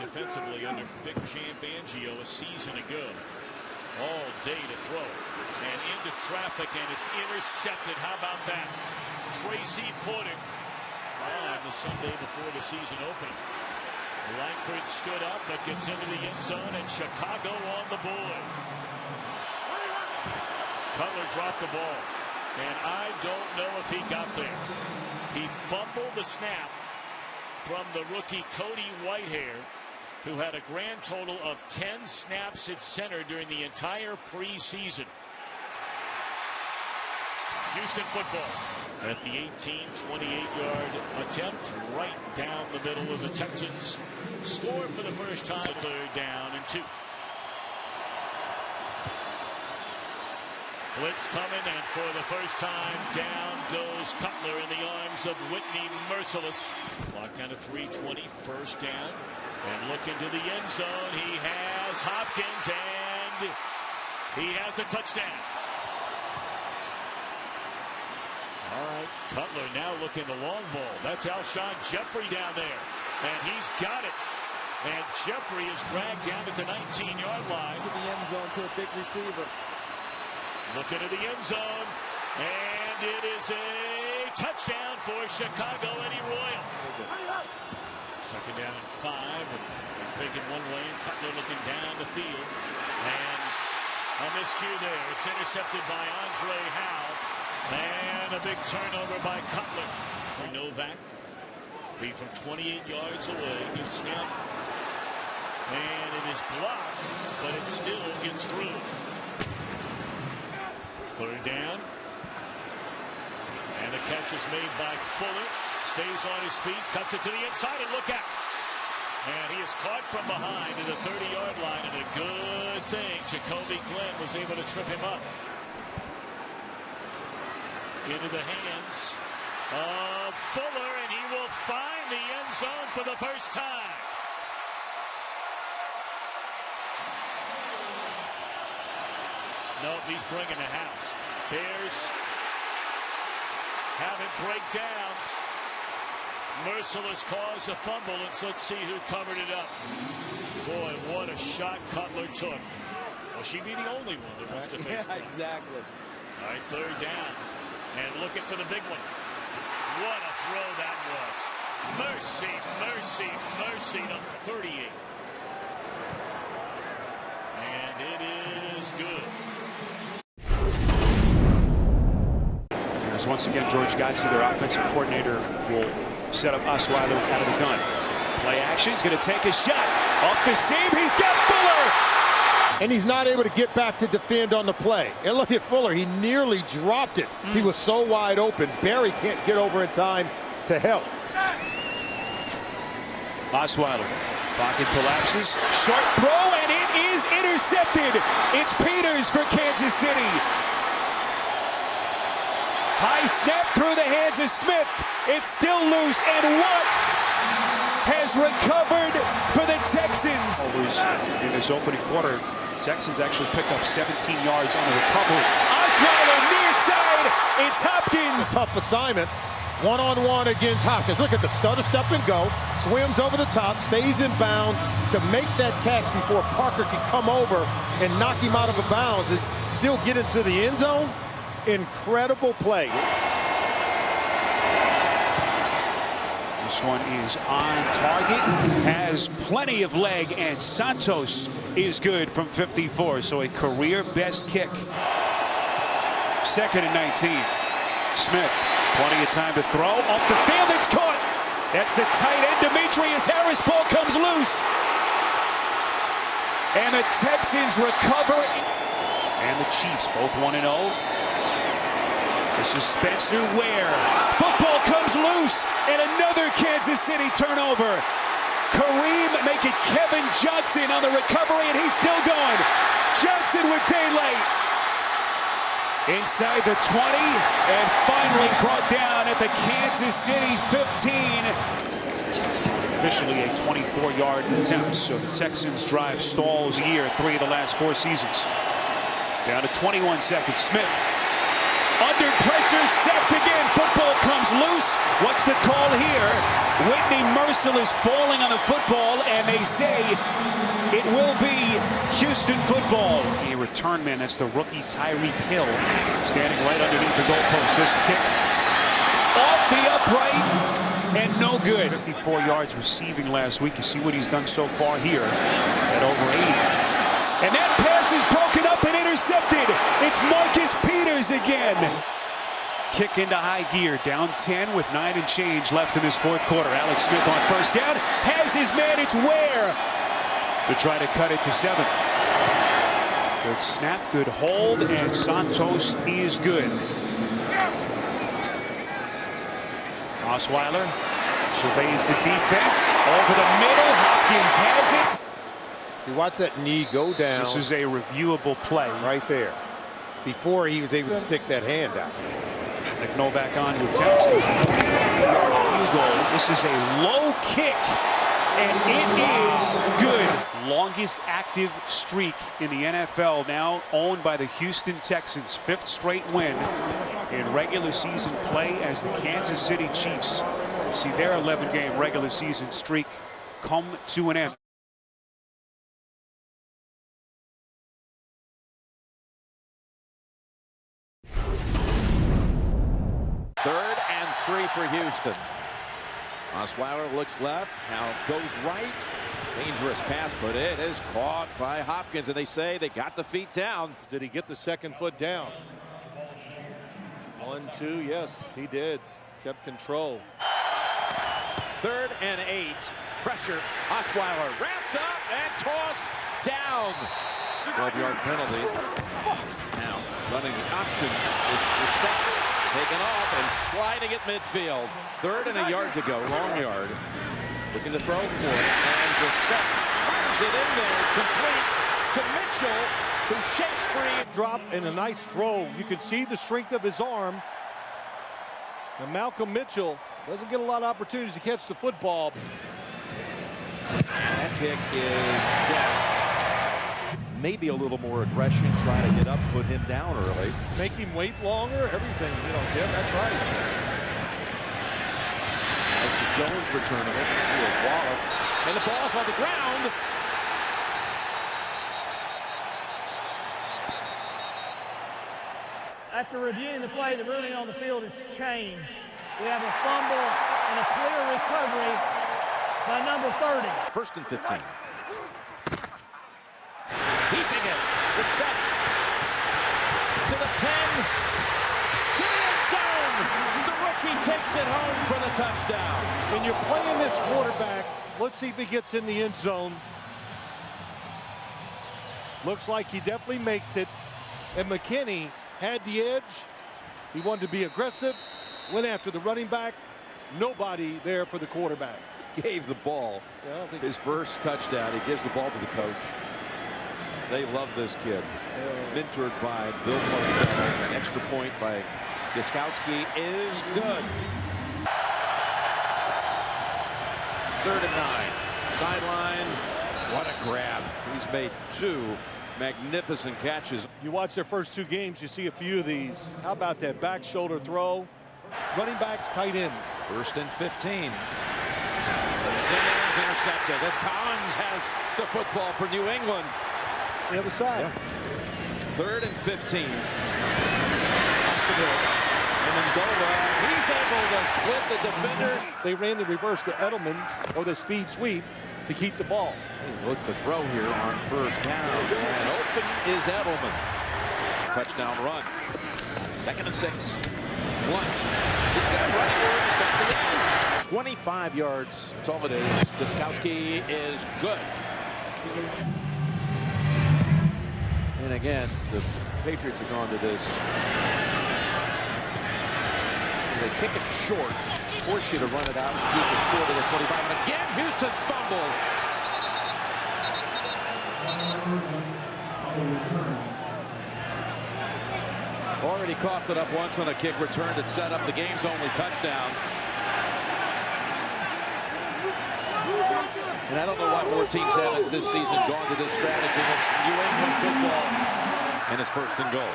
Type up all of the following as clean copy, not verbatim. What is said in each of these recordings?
defensively under Big Champ Fangio a season ago. All day to throw. And into traffic, and it's intercepted. How about that? Tracy Porter on the Sunday before the season opening. Langford stood up, but gets into the end zone, and Chicago on the board. Cutler dropped the ball, and I don't know if he got there. He fumbled the snap from the rookie Cody Whitehair, who had a grand total of 10 snaps at center during the entire preseason. Houston football at the 18, 28-yard attempt right down the middle of the Texans. Score for the first time, 3rd down and 2. Blitz coming, and for the first time, down goes Cutler in the arms of Whitney Merciless. Clock down to 3:20, 1st down. And look into the end zone. He has Hopkins, and he has a touchdown. All right, Cutler now looking the long ball. That's Alshon Jeffrey down there, and he's got it. And Jeffrey is dragged down at the 19-yard line. To the end zone to a big receiver. Look into the end zone, and it is a touchdown for Chicago, Eddie Royal. 2nd down and 5, and they're faking one way, and Cutler looking down the field, and a miscue there. It's intercepted by Andre Howe, and a big turnover by Cutler for Novak. Be from 28 yards away, good snap, and it is blocked, but it still gets through. 3rd down, and the catch is made by Fuller. Stays on his feet, cuts it to the inside, and look out. And he is caught from behind to the 30-yard line, and a good thing Jacoby Glenn was able to trip him up. Into the hands of Fuller, and he will find the end zone for the first time. Nope, he's bringing the house. Bears have it break down. Merciless caused a fumble, and so let's see who covered it up. Boy, what a shot Cutler took. Well, she'd be the only one that wants to face it. Exactly. All right, 3rd down. And looking for the big one. What a throw that was. Mercy, mercy, mercy to 38. And it is good. As once again, George Godsey, their offensive coordinator, will set up Osweiler out of the gun. Play action. He's going to take a shot. Off the seam. He's got Fuller. And he's not able to get back to defend on the play. And look at Fuller. He nearly dropped it. He was so wide open. Barry can't get over in time to help. Osweiler. Pocket collapses. Short throw, and it is intercepted. It's Peters for Kansas City. High snap through the hands of Smith. It's still loose, and Watt has recovered for the Texans. In this opening quarter, Texans actually picked up 17 yards on the recovery. Osweiler near side. It's Hopkins. Tough assignment. One-on-one against Hopkins. Look at the stutter step and go. Swims over the top, stays in bounds to make that catch before Parker can come over and knock him out of bounds and still get into the end zone. Incredible play. This one is on target, has plenty of leg, and Santos is good from 54, so a career best kick. 2nd and 19. Smith, plenty of time to throw. Off the field, it's caught. That's the tight end, Demetrius Harris. Ball comes loose. And the Texans recover. And the Chiefs both 1-0. This is Spencer Ware. Football comes loose, and another Kansas City turnover. Kareem making Kevin Johnson on the recovery, and he's still going. Johnson with daylight. Inside the 20, and finally brought down at the Kansas City 15. Officially a 24-yard attempt, so the Texans drive stalls year 3 of the last 4 seasons. Down to 21 seconds. Smith Under pressure, sacked again. Football comes loose. What's the call here? Whitney Merciless falling on the football, and they say it will be Houston football. A return man, that's the rookie Tyreek Hill, standing right underneath the goalpost. This kick off the upright and no good. 54 yards receiving last week. You see what he's done so far here at over 80. And that pass is broken up and intercepted. It's Marcus Peters again. Kick into high gear, down 10 with 9 and change left in this fourth quarter. Alex Smith on first down, has his man, it's Ware to try to cut it to 7. Good snap, good hold, and Santos is good. Osweiler surveys the defense, over the middle, Hopkins has it. See, watch that knee go down. This is a reviewable play. Right there. Before he was able to stick that hand out. McNoll back on to attempt a 40-yard field goal. This is a low kick, and it is good. Longest active streak in the NFL, now owned by the Houston Texans. 5th straight win in regular season play as the Kansas City Chiefs see their 11-game regular season streak come to an end. Third and 3 for Houston. Osweiler looks left, now goes right. Dangerous pass, but it is caught by Hopkins, and they say they got the feet down. Did he get the second foot down? 1, 2, yes, he did. Kept control. Third and 8. Pressure. Osweiler wrapped up and tossed down. 12-yard penalty. Now running the option is Brissett. Taken off and sliding at midfield. 3rd and a yard to go. Long yard. Looking to throw for it. And Brissett fires it in there. Complete to Mitchell, who shakes free. Drop and a nice throw. You can see the strength of his arm. And Malcolm Mitchell doesn't get a lot of opportunities to catch the football. That kick is dead. Maybe a little more aggression, try to get up, put him down early. Make him wait longer, everything, you know, Jim, that's right. This is Jones returning it. He is walloped. And the ball's on the ground. After reviewing the play, the ruling on the field has changed. We have a fumble and a clear recovery by number 30. 1st and 15. Keeping it. The set. To the 10. To the end zone. The rookie takes it home for the touchdown. When you're playing this quarterback, let's see if he gets in the end zone. Looks like he definitely makes it. And McKinney had the edge. He wanted to be aggressive. Went after the running back. Nobody there for the quarterback. Gave the ball. His first touchdown. He gives the ball to the coach. They love this kid. Mentored by Bill Parcells. An extra point by Gostkowski is good. 3rd and 9. Sideline. What a grab. He's made 2 magnificent catches. You watch their first 2 games, you see a few of these. How about that back shoulder throw? Running backs, tight ends. 1st and 15. Intercepted. That's Collins has the football for New England. The other side. Yeah. 3rd and 15. And Mendola, he's able to split the defenders. They ran the reverse to Edelman, or the speed sweep, to keep the ball. Look, the throw here on 1st down. And open is Edelman. Touchdown run. 2nd and 6. Blunt. He's got running room. He's got the edge. 25 yards. That's all it is. Gostkowski is good. And again, the Patriots have gone to this. They kick it short, force you to run it out and keep it short of the 25. And again, Houston's fumble. Already coughed it up once on a kick return that set up the game's only touchdown. And I don't know why more teams haven't this season gone to this strategy. It's New England football. And it's 1st and goal.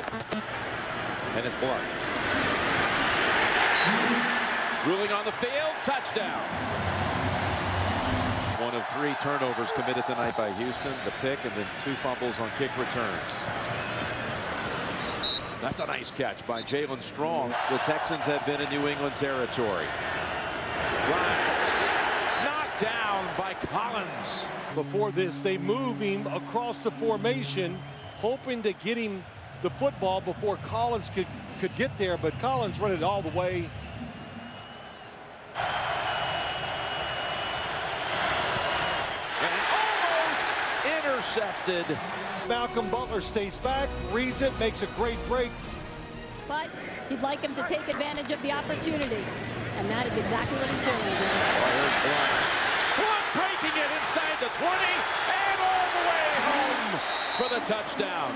And it's Blunt. Ruling on the field, touchdown. 1 of 3 turnovers committed tonight by Houston. The pick and then 2 fumbles on kick returns. That's a nice catch by Jalen Strong. The Texans have been in New England territory. Drives. Knocked down by Collins. Before this, they move him across the formation, hoping to get him the football before Collins could get there, but Collins run it all the way. And almost intercepted. Malcolm Butler stays back, reads it, makes a great break. But you'd like him to take advantage of the opportunity. And that is exactly what he's doing. Here's Blunt breaking it inside the 20 and all the way home for the touchdown.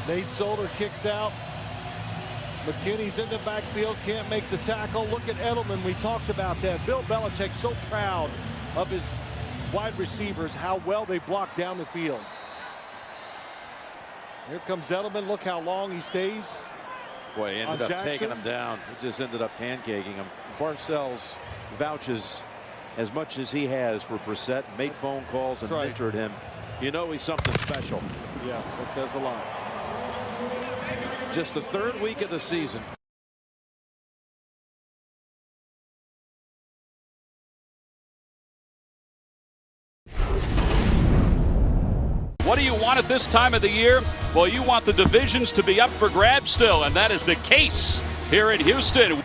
Nate Solder kicks out. McKinney's in the backfield, can't make the tackle. Look at Edelman, we talked about that. Bill Belichick so proud of his wide receivers, how well they block down the field. Here comes Edelman, look how long he stays. Boy, he ended up taking him down. He just ended up pancaking him. Parcells vouches as much as he has for Brissett, made phone calls and mentored him. You know he's something special. Yes, that says a lot. Just the 3rd week of the season. What do you want at this time of the year? Well, you want the divisions to be up for grabs still, and that is the case here in Houston.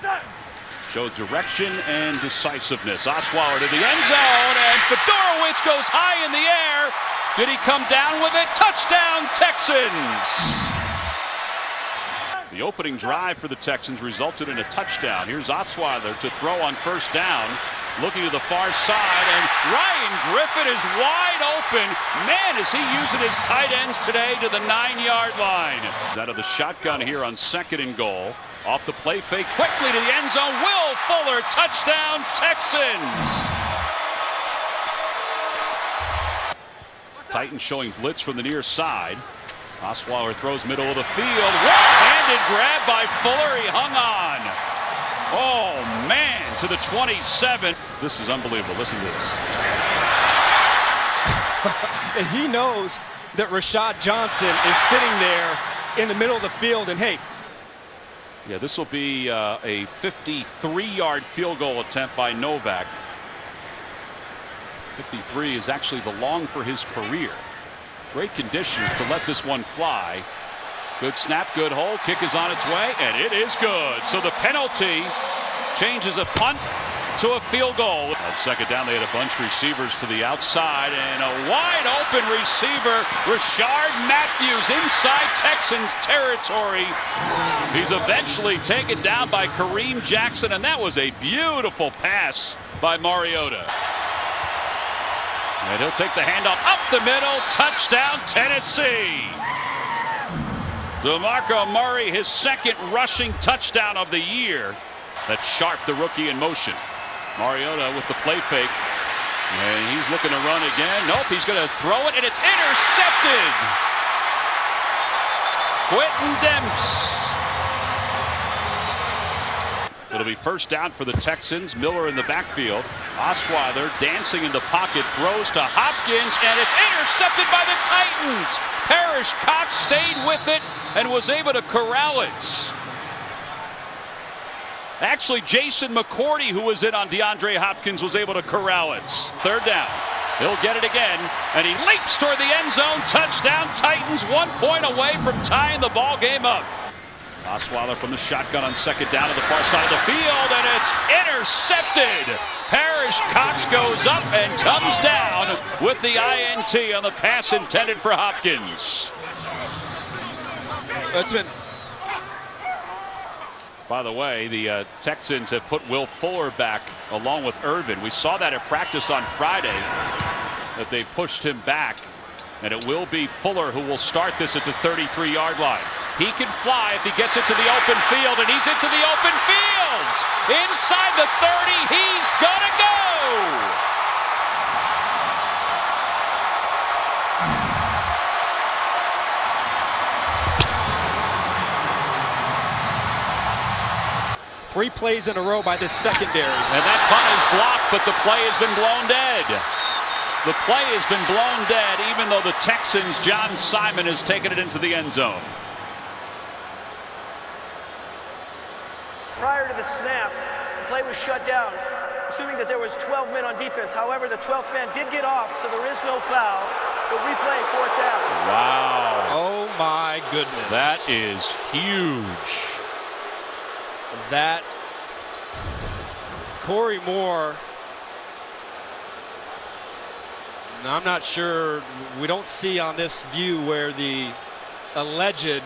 Showed direction and decisiveness. Osweiler to the end zone, and Fedorowicz goes high in the air. Did he come down with it? Touchdown, Texans! The opening drive for the Texans resulted in a touchdown. Here's Osweiler to throw on first down. Looking to the far side, and Ryan Griffin is wide open. Man, is he using his tight ends today to the 9-yard line. Out of the shotgun here on 2nd and goal. Off the play fake, quickly to the end zone. Will Fuller, touchdown, Texans. Titans showing blitz from the near side. Osweiler throws middle of the field. One-handed grab by Fuller. He hung on. Oh, man, to the 27. This is unbelievable. Listen to this. He knows that Rashad Johnson is sitting there in the middle of the field, and hey. Yeah, this will be a 53-yard field goal attempt by Novak. 53 is actually the long for his career. Great conditions to let this one fly. Good snap, good hold. Kick is on its way, and it is good. So the penalty changes a punt to a field goal. On 2nd down, they had a bunch of receivers to the outside, and a wide open receiver, Rashard Matthews, inside Texans territory. He's eventually taken down by Kareem Jackson, and that was a beautiful pass by Mariota. And he'll take the handoff up the middle. Touchdown, Tennessee. DeMarco Murray, his 2nd rushing touchdown of the year. That's Sharp, the rookie, in motion. Mariota with the play fake. And he's looking to run again. Nope, he's going to throw it, and it's intercepted. Quentin Demps. It'll be first down for the Texans. Miller in the backfield. Osweiler dancing in the pocket, throws to Hopkins, and it's intercepted by the Titans. Parrish Cox stayed with it and was able to corral it. Actually, Jason McCourty, who was in on DeAndre Hopkins, was able to corral it. 3rd down. He'll get it again, and he leaps toward the end zone. Touchdown, Titans, 1 point away from tying the ball game up. Osweiler from the shotgun on 2nd down to the far side of the field, and it's intercepted. Parrish Cox goes up and comes down with the INT on the pass intended for Hopkins. By the way, the Texans have put Will Fuller back along with Irvin. We saw that at practice on Friday, that they pushed him back, and it will be Fuller who will start this at the 33-yard line. He can fly if he gets it to the open field, and he's into the open field. Inside the 30, he's gonna go. 3 plays in a row by this secondary. And that punt is blocked, but the play has been blown dead. The play has been blown dead, even though the Texans' John Simon has taken it into the end zone. Prior to the snap, the play was shut down, assuming that there was 12 men on defense. However, the 12th man did get off, so there is no foul. The replay, 4th down. Wow. Oh my goodness. That is huge. That Corey Moore, I'm not sure, we don't see on this view where the alleged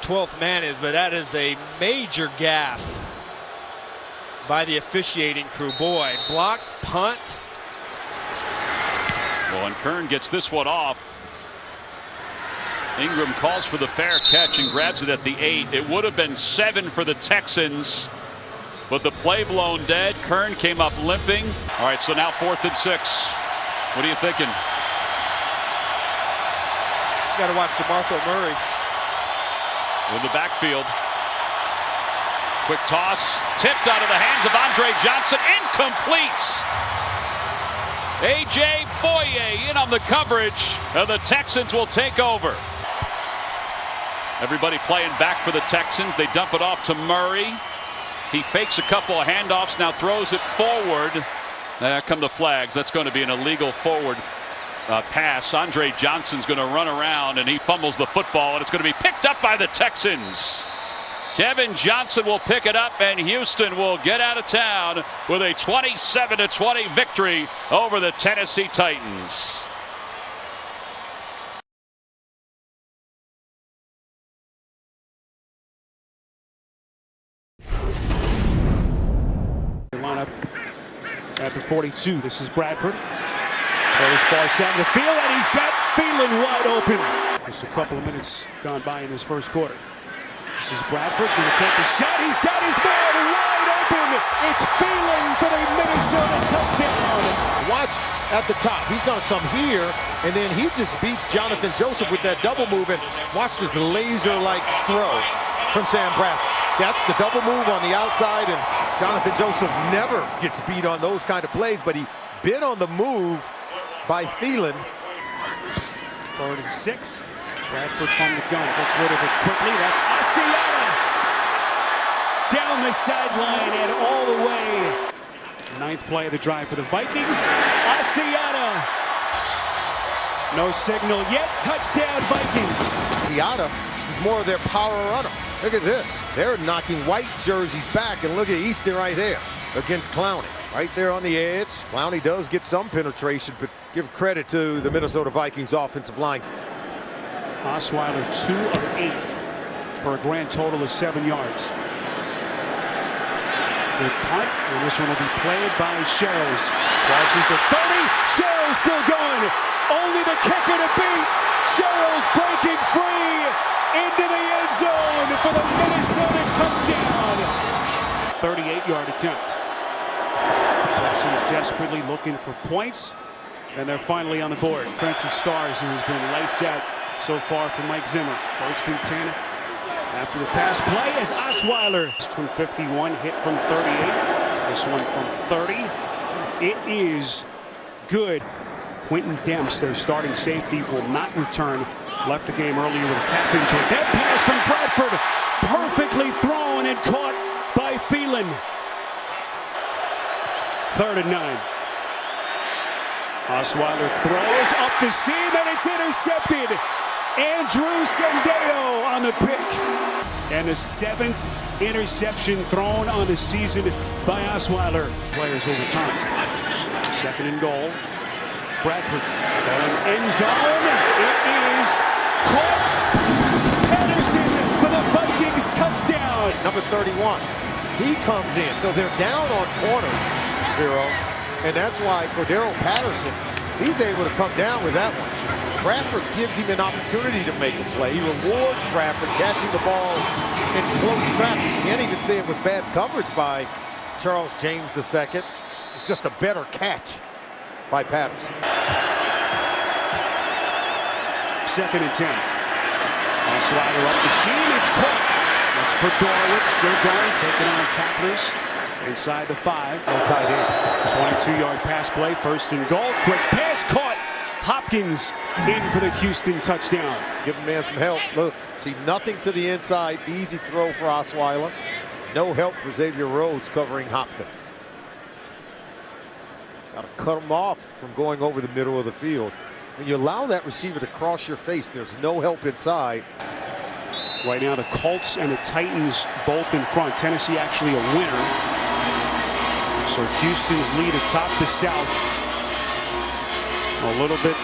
12th man is, but that is a major gaffe by the officiating crew. Boy, block, punt. Well, and Kern gets this one off. Ingram calls for the fair catch and grabs it at the 8. It would have been 7 for the Texans, but the play blown dead. Kern came up limping. All right, so now 4th and 6. What are you thinking? Got to watch DeMarco Murray. In the backfield. Quick toss, tipped out of the hands of Andre Johnson, incomplete. A.J. Boye in on the coverage, and the Texans will take over. Everybody playing back for the Texans. They dump it off to Murray. He fakes a couple of handoffs, now throws it forward. There come the flags. That's going to be an illegal forward pass. Andre Johnson's going to run around, and he fumbles the football, and it's going to be picked up by the Texans. Kevin Johnson will pick it up, and Houston will get out of town with a 27-20 victory over the Tennessee Titans. Lineup at the 42. This is Bradford. Goes far side of the field, and he's got Thielen wide open. Just a couple of minutes gone by in this first quarter. This is Bradford's going to take a shot. He's got his man wide open. It's Thielen for the Minnesota touchdown. Watch at the top. He's going to come here, and then he just beats Jonathan Joseph with that double move. And watch this laser-like throw from Sam Bradford. That's the double move on the outside, and Jonathan Joseph never gets beat on those kind of plays, but he been on the move by Thielen. 3rd and 6. Bradford from the gun, gets rid of it quickly. That's Asiata down the sideline and all the way. 9th play of the drive for the Vikings. Asiata. No signal yet. Touchdown Vikings. Asiata is more of their power runner. Look at this. They're knocking white jerseys back, and look at Easton right there against Clowney. Right there on the edge. Clowney does get some penetration, but give credit to the Minnesota Vikings offensive line. Osweiler 2 of 8 for a grand total of 7 yards. Good punt, and this one will be played by Sherrills. Crosses the 30. Sherrills still going. Only the kicker to beat. Sherrills breaking free into the end zone for the Minnesota touchdown. 38-yard attempt. Texans desperately looking for points, and they're finally on the board. Defensive stars, who has been lights out so far for Mike Zimmer. 1st and 10 after the pass play as Osweiler from 51, hit from 38. This one from 30. It is good. Quentin Demps, their starting safety, will not return. Left the game earlier with a calf injury. That pass from Bradford, perfectly thrown and caught by Thielen. 3rd and 9. Osweiler throws up the seam, and it's intercepted. Andrew Sendejo on the pick. And the 7th interception thrown on the season by Osweiler. Players will return. 2nd and goal. Bradford going end zone. It is caught. Patterson for the Vikings touchdown. Number 31. He comes in. So they're down on corners, Spiro. And that's why Cordero Patterson, he's able to come down with that one. Bradford gives him an opportunity to make a play. He rewards Bradford catching the ball in close traffic. You can't even say it was bad coverage by Charles James II. It's just a better catch by Patterson. 2nd and 10. Osweiler up the seam. It's caught. That's for Dorwitz, still going, taking on tacklers inside the 5. Tight end. 22-yard pass play, 1st and goal. Quick pass caught. Hopkins in for the Houston touchdown. Give a man some help. Look, see nothing to the inside. Easy throw for Osweiler. No help for Xavier Rhodes covering Hopkins. Got to cut him off from going over the middle of the field. When you allow that receiver to cross your face, there's no help inside. Right now, the Colts and the Titans both in front. Tennessee actually a winner. So Houston's lead atop the South a little bit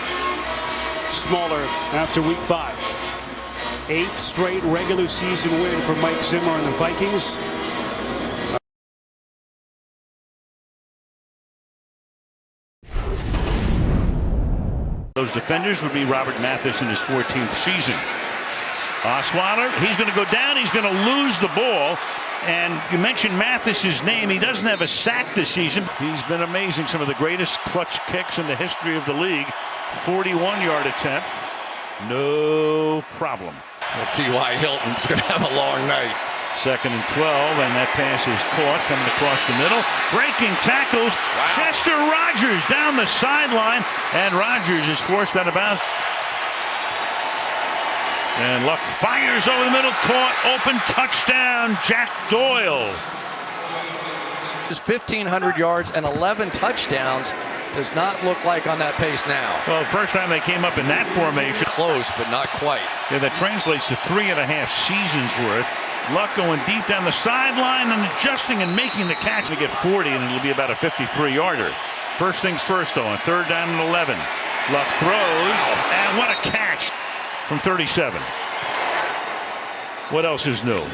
smaller after week 5. 8th straight regular season win for Mike Zimmer and the Vikings. Those defenders would be Robert Mathis in his 14th season. Osweiler, he's going to go down. He's going to lose the ball. And you mentioned Mathis's name. He doesn't have a sack this season. He's been amazing. Some of the greatest clutch kicks in the history of the league. 41-yard attempt. No problem. T.Y. Hilton's going to have a long night. 2nd and 12, and that pass is caught coming across the middle. Breaking tackles. Wow. Chester Rogers down the sideline, and Rogers is forced out of bounds. And Luck fires over the middle, caught, open, touchdown, Jack Doyle. His 1,500 yards and 11 touchdowns does not look like on that pace now. Well, the first time they came up in that formation. Close, but not quite. Yeah, that translates to 3.5 seasons worth. Luck going deep down the sideline and adjusting and making the catch to get 40, and it'll be about a 53-yarder. First things first, though, on 3rd down and 11. Luck throws, and what a catch from 37. What else is new?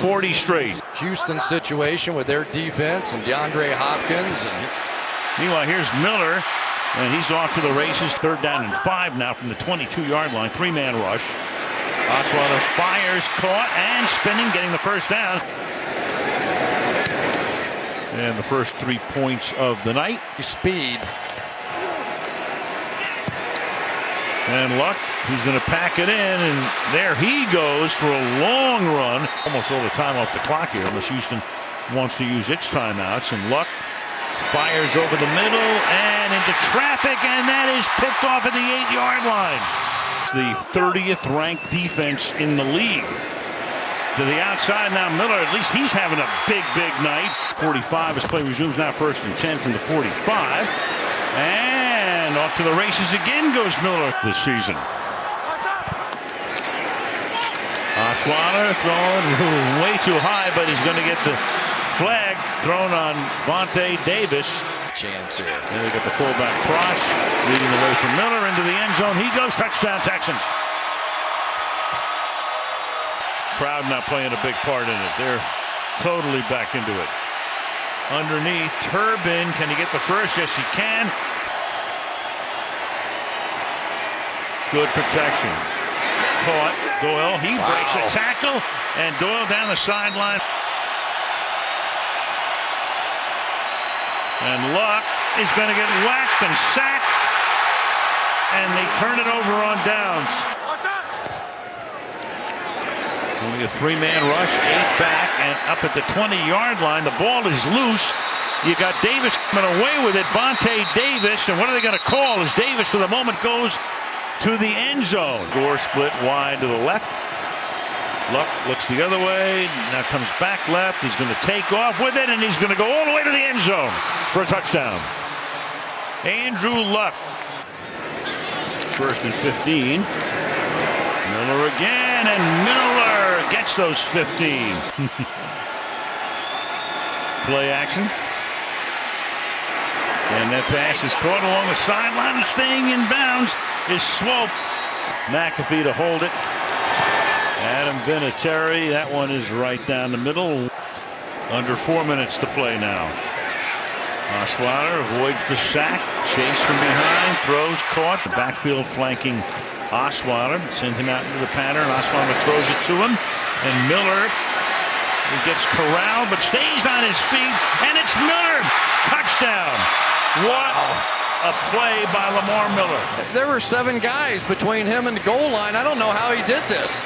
40 straight. Houston situation with their defense and DeAndre Hopkins. And meanwhile, here's Miller, and he's off to the races. 3rd down and 5 now from the 22-yard line. 3-man rush. Osweiler fires, caught, and spinning, getting the 1st down. And the first 3 points of the night. Speed. And Luck, he's going to pack it in, and there he goes for a long run. Almost all the time off the clock here, unless Houston wants to use its timeouts. And Luck fires over the middle and into traffic, and that is picked off at the 8-yard line. It's the 30th ranked defense in the league. To the outside now, Miller, at least he's having a big night. 45 as play resumes now, 1st and 10 from the 45. And off to the races again goes Miller this season. Osweiler throwing way too high, but he's going to get the flag thrown on Vontae Davis. Chance here. And they got the fullback Prosh leading the way from Miller into the end zone. He goes, touchdown Texans. Crowd not playing a big part in it. They're totally back into it. Underneath, Turbin, can he get the first? Yes, he can. Good protection. Caught. Doyle, he breaks a tackle, and Doyle down the sideline. And Luck is going to get whacked and sacked, and they turn it over on downs. Only a 3-man rush, 8 back, and up at the 20-yard line. The ball is loose. You got Davis coming away with it, Vontae Davis, and what are they going to call as Davis for the moment goes to the end zone. Gore split wide to the left. Luck looks the other way, now comes back left. He's going to take off with it, and he's going to go all the way to the end zone for a touchdown. Andrew Luck. 1st and 15. Miller again, and Miller gets those 15. Play action. And that pass is caught along the sideline, and staying in bounds is Swope. McAfee to hold it. Adam Vinatieri, that one is right down the middle. Under 4 minutes to play now. Osweiler avoids the sack. Chase from behind, throws, caught. The backfield flanking Osweiler. Send him out into the pattern. Osweiler throws it to him. And Miller, he gets corralled but stays on his feet. And it's Miller. Touchdown. What a play by Lamar Miller. There were 7 guys between him and the goal line. I don't know how he did this.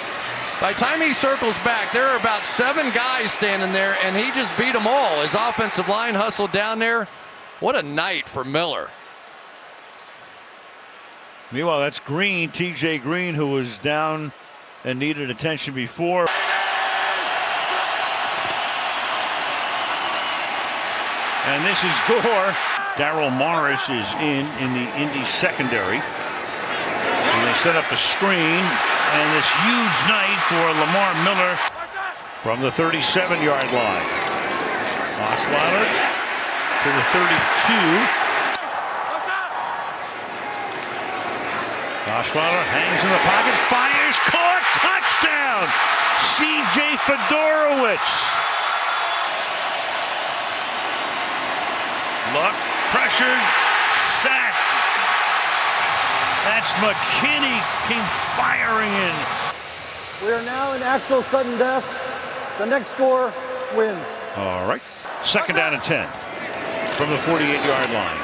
By the time he circles back, there are about 7 guys standing there, and he just beat them all. His offensive line hustled down there. What a night for Miller. Meanwhile, that's Green, TJ Green, who was down and needed attention before. And this is Gore. Darryl Morris is in the Indy secondary. And they set up a screen. And this huge night for Lamar Miller from the 37-yard line. Osweiler to the 32. Osweiler hangs in the pocket, fires, caught, touchdown! C.J. Fedorowicz. Luck, pressured, sack. That's McKinney came firing in. We are now in actual sudden death. The next score wins. All right. Second down and 10 from the 48-yard line.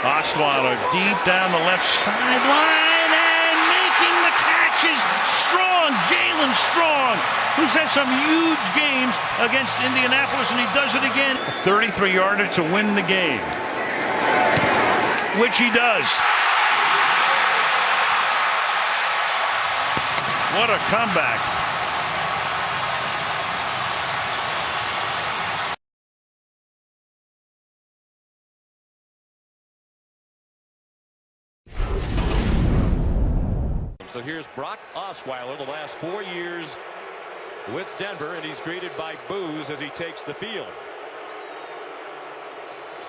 Osweiler deep down the left sideline and making the catch is Strong, Jalen Strong, who's had some huge games against Indianapolis, and he does it again. 33-yarder to win the game, which he does. What a comeback. So here's Brock Osweiler, the last 4 years with Denver, and he's greeted by boos as he takes the field.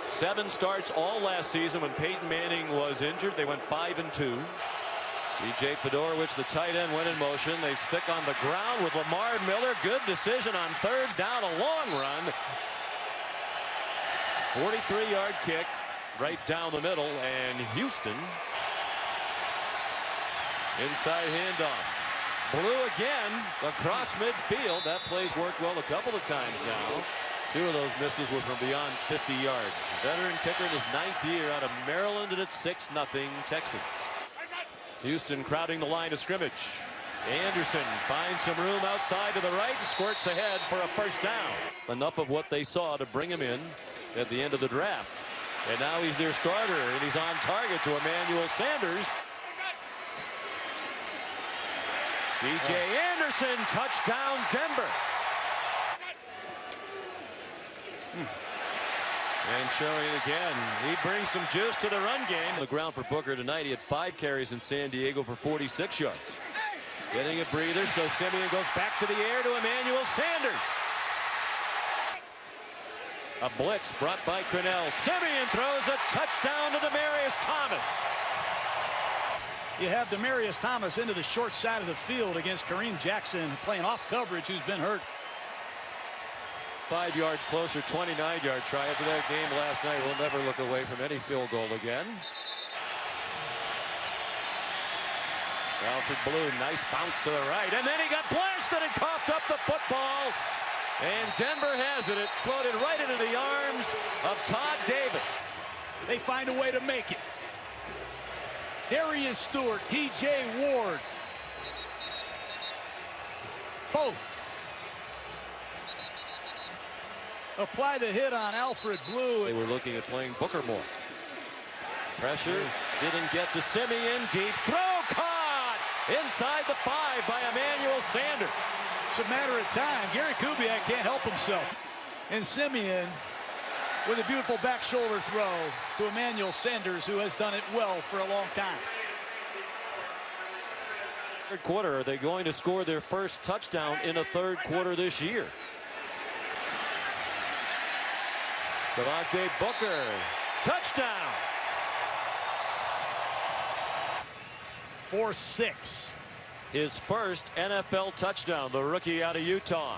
7 starts all last season when Peyton Manning was injured. They went 5-2. C.J. Fedorowicz, the tight end, went in motion. They stick on the ground with Lamar Miller. Good decision on third down, a long run. 43-yard kick right down the middle, and Houston inside handoff. Blue again across midfield. That play's worked well a couple of times now. 2 of those misses were from beyond 50 yards. Veteran kicker in his 9th year out of Maryland, and it's 6-0 Texans. Houston crowding the line of scrimmage. Anderson finds some room outside to the right and squirts ahead for a first down. Enough of what they saw to bring him in at the end of the draft. And now he's their starter, and he's on target to Emmanuel Sanders. C.J. Anderson, touchdown Denver. And showing it again. He brings some juice to the run game. On the ground for Booker tonight. He had 5 carries in San Diego for 46 yards. Getting a breather, so Simeon goes back to the air to Emmanuel Sanders. A blitz brought by Crennel. Simeon throws a touchdown to Demaryius Thomas. You have Demaryius Thomas into the short side of the field against Kareem Jackson playing off coverage, who's been hurt. 5 yards closer, 29-yard try after that game last night. We'll never look away from any field goal again. Alfred Blue, nice bounce to the right, and then he got blasted and coughed up the football. And Denver has it. It floated right into the arms of Todd Davis. They find a way to make it. Darius Stewart, T.J. Ward. Both apply the hit on Alfred Blue. They were looking at playing Booker more. Pressure didn't get to Simeon. Deep throw caught inside the 5 by Emmanuel Sanders. It's a matter of time. Gary Kubiak can't help himself. And Simeon with a beautiful back shoulder throw to Emmanuel Sanders, who has done it well for a long time. Third quarter, are they going to score their first touchdown in a third quarter this year? Devontae Booker, touchdown. 4-6. His first NFL touchdown, the rookie out of Utah.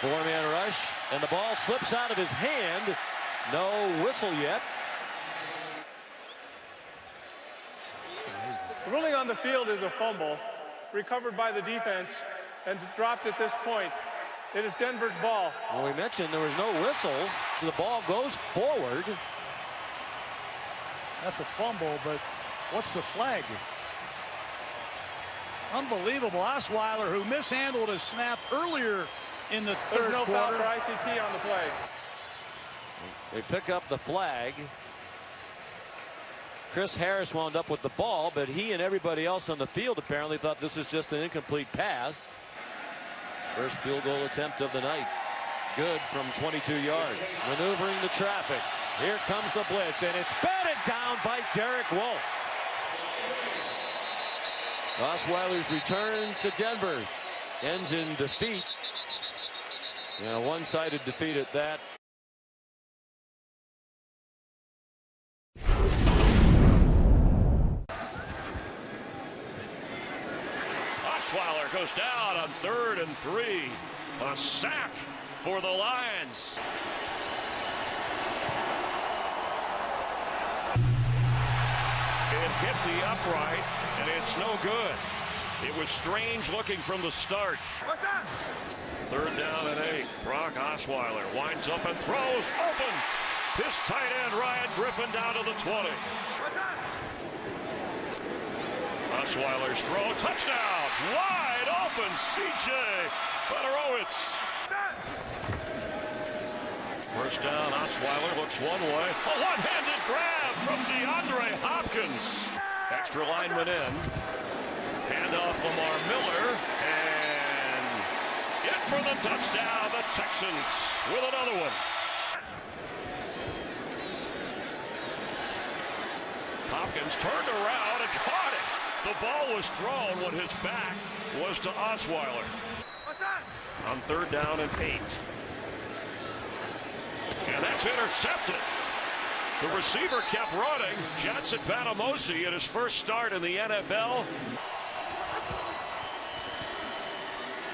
4-man rush, and the ball slips out of his hand. No whistle yet. The ruling on the field is a fumble, recovered by the defense, and dropped at this point. It is Denver's ball. Well, we mentioned there was no whistles, so the ball goes forward. That's a fumble, but what's the flag? Unbelievable. Osweiler, who mishandled a snap earlier in the third There's no foul quarter. for ICT on the play. They pick up the flag. Chris Harris wound up with the ball, but he and everybody else on the field apparently thought this was just an incomplete pass. First field goal attempt of the night. Good from 22 yards. Maneuvering the traffic. Here comes the blitz, and it's batted down by Derek Wolfe. Osweiler's return to Denver ends in defeat. And a one-sided defeat at that. Osweiler goes down on 3rd and 3. A sack for the Lions. It hit the upright, and it's no good. It was strange looking from the start. 3rd down and 8. Brock Osweiler winds up and throws open. His tight end, Ryan Griffin, down to the 20. Osweiler's throw, touchdown, wide open, C.J. Fedorowicz. First down, Osweiler looks one way. A one-handed grab from DeAndre Hopkins. Extra lineman in. Handoff Lamar Miller, and in for the touchdown, the Texans with another one. Hopkins turned around and caught it. The ball was thrown when his back was to Osweiler. On 3rd down and 8. And that's intercepted. The receiver kept running. Jensen Banamosi at his first start in the NFL.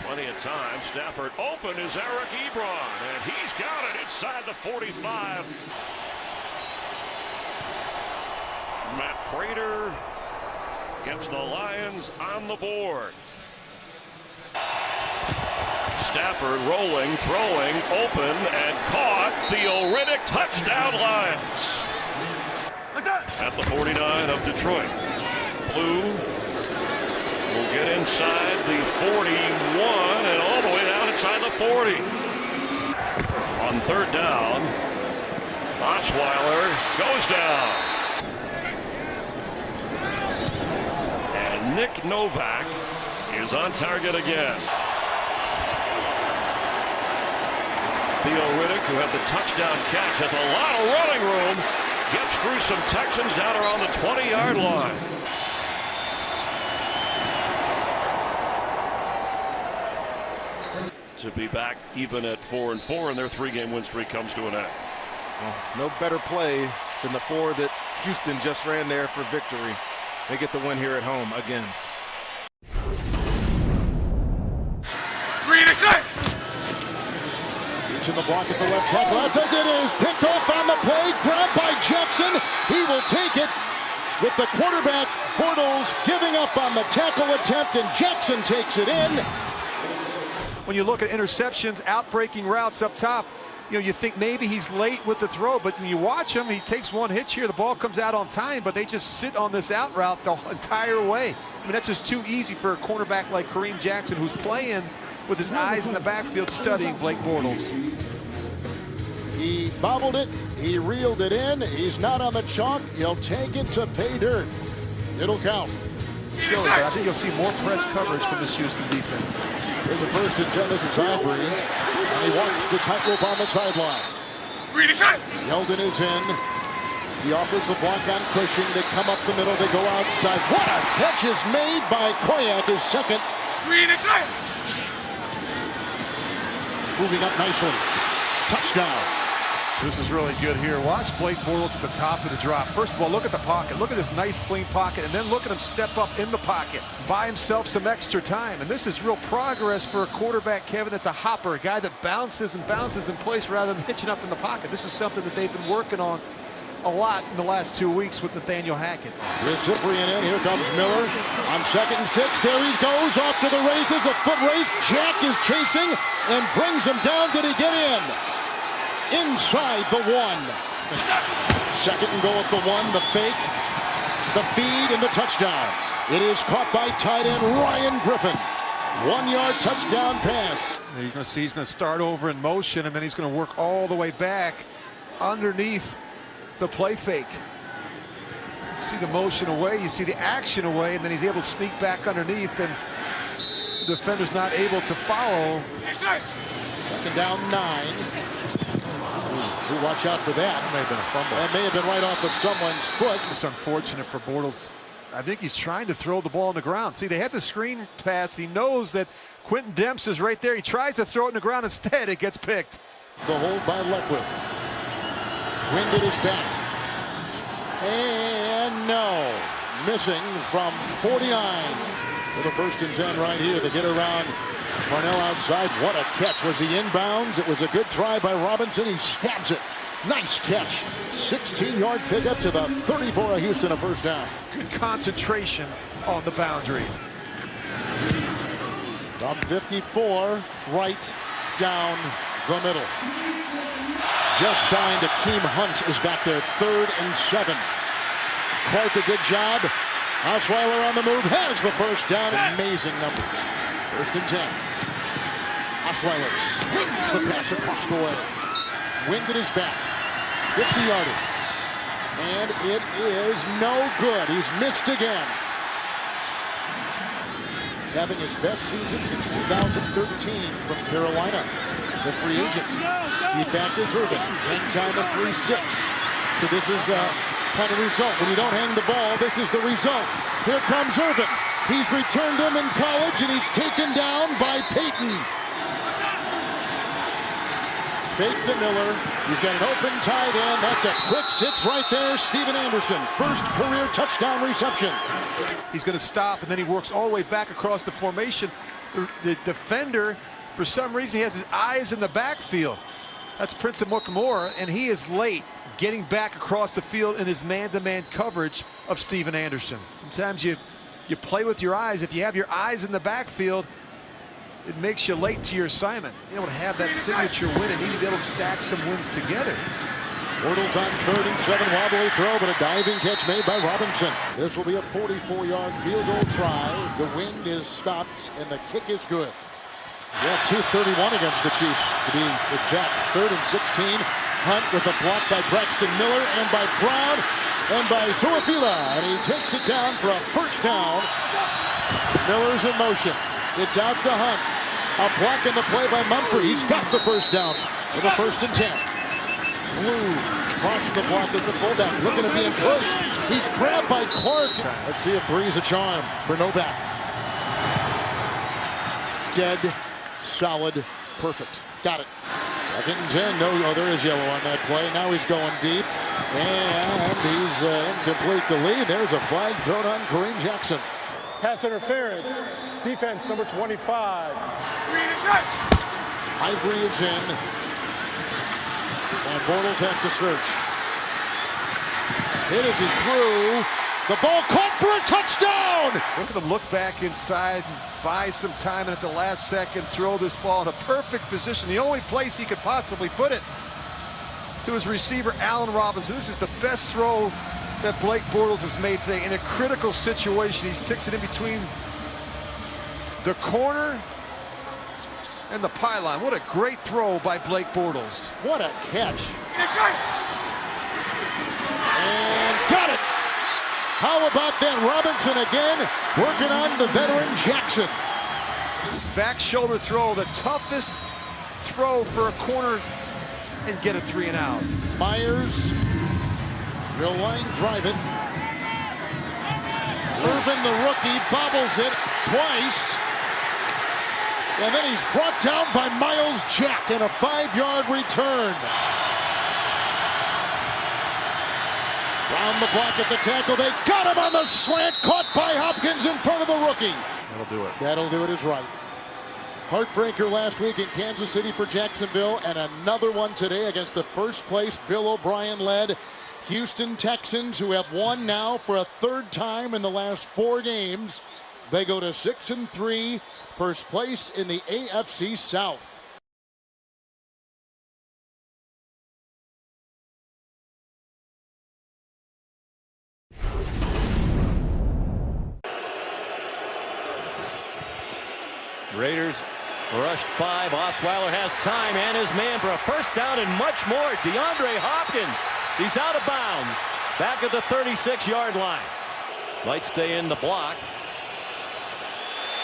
Plenty of time. Stafford open is Eric Ebron, and he's got it inside the 45. Matt Prater gets the Lions on the board. Stafford rolling, throwing, open, and caught. Theo Riddick, touchdown Lions. At the 49 of Detroit. Blue will get inside the 41 and all the way down inside the 40. On 3rd down, Osweiler goes down. And Nick Novak is on target again. Theo Riddick, who had the touchdown catch, has a lot of running room. Gets through some Texans down around the 20-yard line. To be back even at 4-4, and their 3-game win streak comes to an end. Well, no better play than the 4 that Houston just ran there for victory. They get the win here at home again. Reaching the block at the left tackle. That's as it is. Picked off on the play. Grabbed by Jackson. He will take it with the quarterback, Bortles, giving up on the tackle attempt, and Jackson takes it in. When you look at interceptions, out-breaking routes up top, you know, you think maybe he's late with the throw, but when you watch him, he takes one hitch here, the ball comes out on time, but they just sit on this out route the entire way. I mean, that's just too easy for a cornerback like Kareem Jackson, who's playing with his eyes in the backfield, studying Blake Bortles. He bobbled it, he reeled it in, he's not on the chalk, he'll take it to pay dirt. It'll count. Silly, but I think you'll see more press coverage from this Houston defense. There's a 1st and 10, this is Aubrey, and he walks the tightrope on the sideline. Yeldon is in. He offers the block on Cushing. They come up the middle, they go outside. What a catch is made by Koyak, his second. Moving up nicely. Touchdown. This is really good here. Watch Blake Bortles at the top of the drop. First of all, look at the pocket. Look at this nice, clean pocket, and then look at him step up in the pocket. Buy himself some extra time, and this is real progress for a quarterback, Kevin. It's a hopper, a guy that bounces and bounces in place rather than hitching up in the pocket. This is something that they've been working on a lot in the last 2 weeks with Nathaniel Hackett. Here's Cyprian in. Here comes Miller. On 2nd and 6, there he goes. Off to the races. A foot race. Jack is chasing and brings him down. Did he get in? Inside the 1. 2nd and goal at the 1. The fake, the feed, and the touchdown. It is caught by tight end Ryan Griffin. 1-yard touchdown pass. You're going to see he's going to start over in motion, and then he's going to work all the way back underneath the play fake. You see the motion away, you see the action away, and then he's able to sneak back underneath, and the defender's not able to follow. Second down 9. Ooh, watch out for that. That may have been a fumble. That may have been right off of someone's foot. It's unfortunate for Bortles. I think he's trying to throw the ball on the ground. See, they had the screen pass. He knows that Quentin Demps is right there. He tries to throw it on the ground. Instead, it gets picked. The hold by Leckwood. Winded is back. And no. Missing from 49. With a 1st and 10 right here. They get around Parnell outside. What a catch. Was he inbounds? It was a good try by Robinson. He stabs it. Nice catch. 16-yard pickup to the 34 of Houston, a 1st down. Good concentration on the boundary. From 54, right down the middle. Just signed Akeem Hunt is back there, 3rd and 7. Clark, a good job. Osweiler on the move, has the 1st down. Amazing numbers. 1st and 10. Osweiler swings the pass across the way. Winded is back. 50-yarder. And it is no good. He's missed again. Having his best season since 2013 from Carolina. The free agent. He's back as Irvin. Hang time of 3-6. So this is a kind of result. When you don't hang the ball, this is the result. Here comes Irvin. He's returned him in college, and he's taken down by Peyton. Fake to Miller. He's got an open tight end. That's a quick 6 right there. Steven Anderson, 1st career touchdown reception. He's going to stop, and then he works all the way back across the formation. The defender, for some reason, he has his eyes in the backfield. That's Prince of Mukamura, and he is late getting back across the field in his man-to-man coverage of Steven Anderson. Sometimes you play with your eyes. If you have your eyes in the backfield, it makes you late to your assignment. You're able to have that signature win and need to be able to stack some wins together. Bortles on 3rd and 7, wobbly throw, but a diving catch made by Robinson. This will be a 44-yard field goal try. The wind is stopped, and the kick is good. Yeah, 2:31 against the Chiefs, to be exact. 3rd and 16. Hunt with a block by Braxton Miller and by Brown and by Suafila, and he takes it down for a 1st down. Miller's in motion. It's out to Hunt. A block in the play by Mumphrey. He's got the 1st down with a 1st and 10. Blue across the block as the fullback, looking to be in push. He's grabbed by Clark. Let's see if 3 is a charm for Novak. Dead, solid, perfect. Got it. 2nd and 10. No, oh, there is yellow on that play. Now he's going deep, and he's incomplete to Lee. There's a flag thrown on Kareem Jackson. Pass interference. Defense number 25. Ivory is in. And Bortles has to search. Hit as he threw. The ball caught for a touchdown! Look at him look back inside and buy some time, and at the last second throw this ball in a perfect position. The only place he could possibly put it, to his receiver, Allen Robinson. This is the best throw that Blake Bortles has made today. In a critical situation, he sticks it in between the corner and the pylon. What a great throw by Blake Bortles. What a catch. And got it. How about that? Robinson again, working on the veteran Jackson. His back shoulder throw, the toughest throw for a corner, and get a 3 and out. Myers, real line drive it. Irvin, the rookie, bobbles it twice. And then he's brought down by Miles Jack in a 5-yard return. Round the block at the tackle. They got him on the slant. Caught by Hopkins in front of the rookie. That'll do it. That'll do it is right. Heartbreaker last week in Kansas City for Jacksonville, and another one today against the 1st place Bill O'Brien-led Houston Texans, who have won now for a 3rd time in the last 4 games. They go to 6-3, 1st place in the AFC South. Raiders rushed 5. Osweiler has time and his man for a first down and much more. DeAndre Hopkins. He's out of bounds. Back at the 36-yard line. Might stay in the block.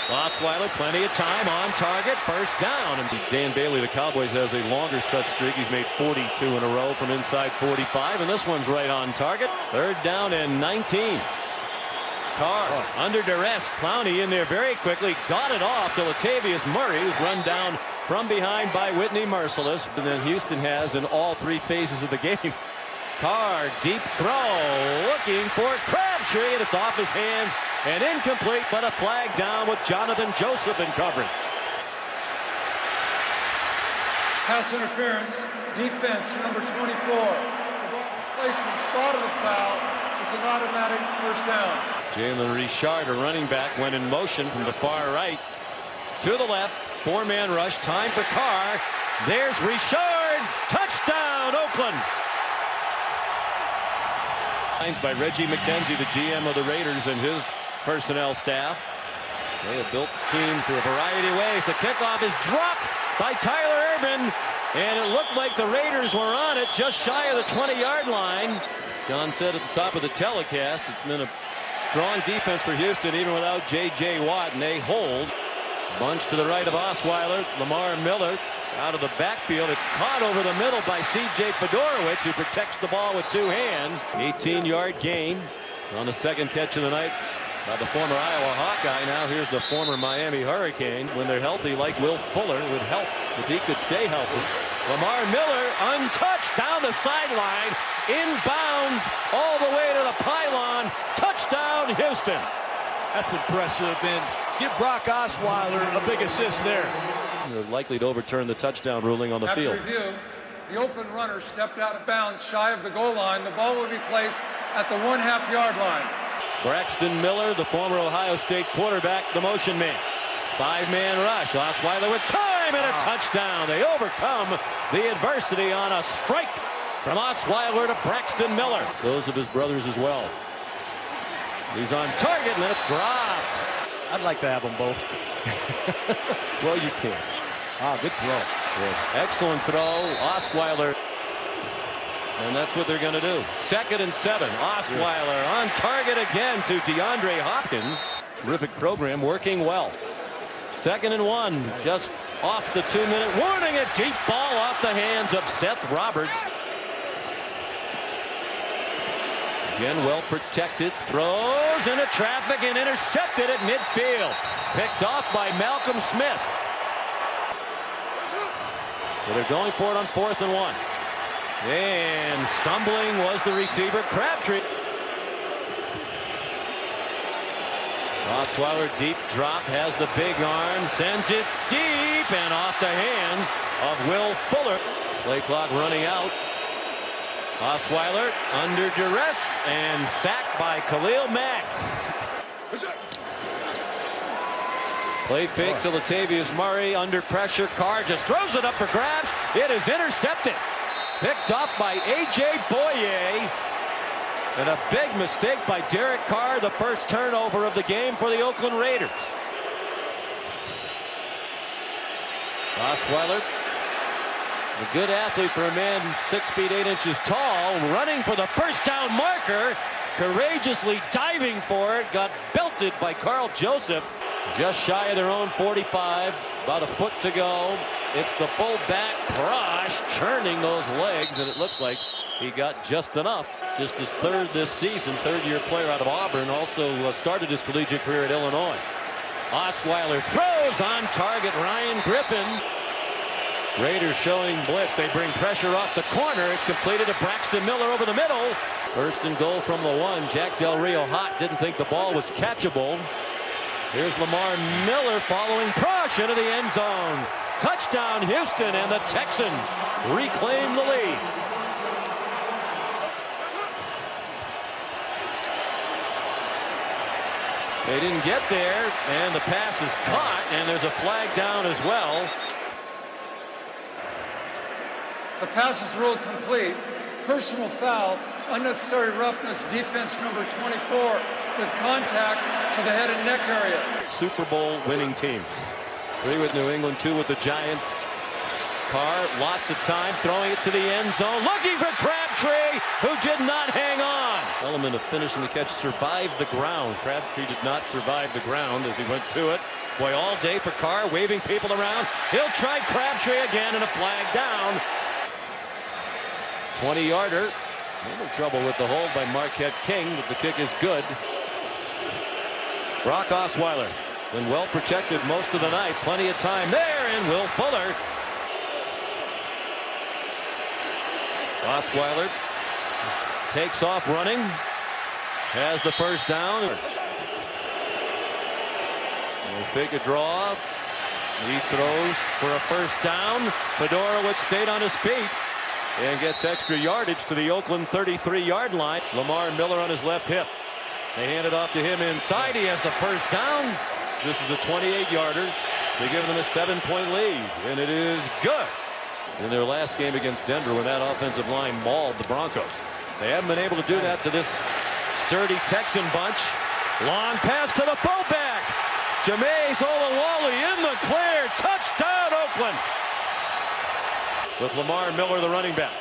Osweiler, plenty of time on target. First down. And Dan Bailey, the Cowboys, has a longer such streak. He's made 42 in a row from inside 45. And this one's right on target. Third down and 19. Carr under duress. Clowney in there very quickly. Got it off to Latavius Murray, who's run down from behind by Whitney Merciless. And then Houston has in all 3 phases of the game. Carr, deep throw, looking for Crabtree, and it's off his hands and incomplete, but a flag down with Jonathan Joseph in coverage. Pass interference, defense number 24. Placed in the spot of the foul with an automatic first down. Jalen Richard, a running back, went in motion from the far right to the left. 4-man rush, time for Carr. There's Richard, touchdown Oakland. By Reggie McKenzie, the GM of the Raiders, and his personnel staff. They have built the team through a variety of ways. The kickoff is dropped by Tyler Urban, and it looked like the Raiders were on it just shy of the 20-yard line. John said at the top of the telecast, it's been a strong defense for Houston even without J.J. Watt, and they hold. Bunch to the right of Osweiler. Lamar Miller out of the backfield. It's caught over the middle by C.J. Fedorowicz, who protects the ball with 2 hands. 18-yard gain on the second catch of the night by the former Iowa Hawkeye. Now here's the former Miami Hurricane. When they're healthy, like Will Fuller, would help if he could stay healthy. Lamar Miller untouched down the sideline, inbounds all the way to the pylon. Touchdown, Houston. That's impressive, and give Brock Osweiler a big assist there. They're likely to overturn the touchdown ruling on the field. After review, the Oakland runner stepped out of bounds shy of the goal line. The ball will be placed at the 1/2-yard line. Braxton Miller, the former Ohio State quarterback, the motion man. 5-man rush. Osweiler with time and a touchdown. They overcome the adversity on a strike from Osweiler to Braxton Miller. Those of his brothers as well. He's on target, and then it's dropped. I'd like to have them both. Well, you can't. Good throw. Good. Excellent throw. Osweiler. And that's what they're going to do. 2nd and 7. Osweiler on target again to DeAndre Hopkins. Terrific program, working well. 2nd and 1. Just off the 2-minute warning. A deep ball off the hands of Seth Roberts. Again, well protected. Throws into traffic and intercepted at midfield. Picked off by Malcolm Smith. So they're going for it on 4th and 1. And stumbling was the receiver, Crabtree. Osweiler, deep drop, has the big arm, sends it deep and off the hands of Will Fuller. Play clock running out. Osweiler under duress and sacked by Khalil Mack. Play fake to Latavius Murray under pressure. Carr just throws it up for grabs. It is intercepted. Picked off by A.J. Boye. And a big mistake by Derek Carr, the first turnover of the game for the Oakland Raiders. Osweiler, a good athlete for a man 6 feet 8 inches tall, running for the first down marker, courageously diving for it, got belted by Carl Joseph. Just shy of their own 45, about a foot to go. It's the fullback, Prosh, churning those legs, and it looks like he got just enough. Just his 3rd this season, 3rd-year player out of Auburn, also started his collegiate career at Illinois. Osweiler throws on target, Ryan Griffin. Raiders showing blitz. They bring pressure off the corner. It's completed to Braxton Miller over the middle. 1st and goal from the 1. Jack Del Rio hot, didn't think the ball was catchable. Here's Lamar Miller following Prosh into the end zone. Touchdown Houston, and the Texans reclaim the lead. They didn't get there, and the pass is caught, and there's a flag down as well. The pass is ruled complete. Personal foul, unnecessary roughness, defense number 24 with contact to the head and neck area. Super Bowl winning teams. 3 with New England, 2 with the Giants. Carr, lots of time, throwing it to the end zone, looking for Crabtree, who did not hang on. Element of finishing the catch, survived the ground. Crabtree did not survive the ground as he went to it. Boy, all day for Carr, waving people around. He'll try Crabtree again, and a flag down. 20-yarder. A little trouble with the hold by Marquette King, but the kick is good. Brock Osweiler, been well protected most of the night. Plenty of time there, and Will Fuller. Osweiler takes off running, has the first down. He'll fake a draw. He throws for a first down. Fedorowicz stayed on his feet and gets extra yardage to the Oakland 33-yard line. Lamar Miller on his left hip. They hand it off to him inside. He has the first down. This is a 28-yarder. They give them a 7-point lead, and it is good. In their last game against Denver, when that offensive line mauled the Broncos. They haven't been able to do that to this sturdy Texan bunch. Long pass to the fullback. Jameis Olawale in the clear. Touchdown, Oakland. With Lamar Miller, the running back.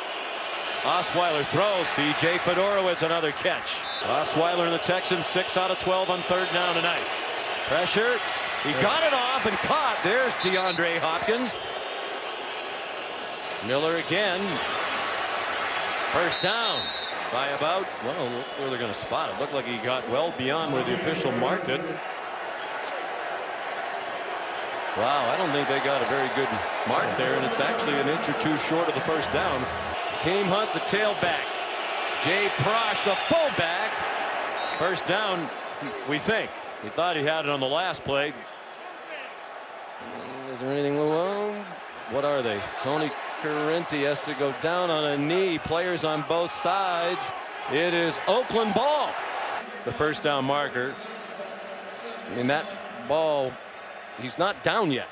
Osweiler throws. C.J. Fedorowicz, another catch. Osweiler and the Texans 6 out of 12 on 3rd down tonight. Pressure. He got it off and caught. There's DeAndre Hopkins. Miller again. First down by about, well, look where they're going to spot it. Looked like he got well beyond where the official marked it. Wow, I don't think they got a very good mark there, and it's actually an inch or two short of the first down. Kareem Hunt, the tailback. Jay Prosh, the fullback. First down, we think. We thought he had it on the last play. Is there anything wrong? What are they? Tony Correnti has to go down on a knee. Players on both sides. It is Oakland ball. The first down marker. I mean, that ball, he's not down yet.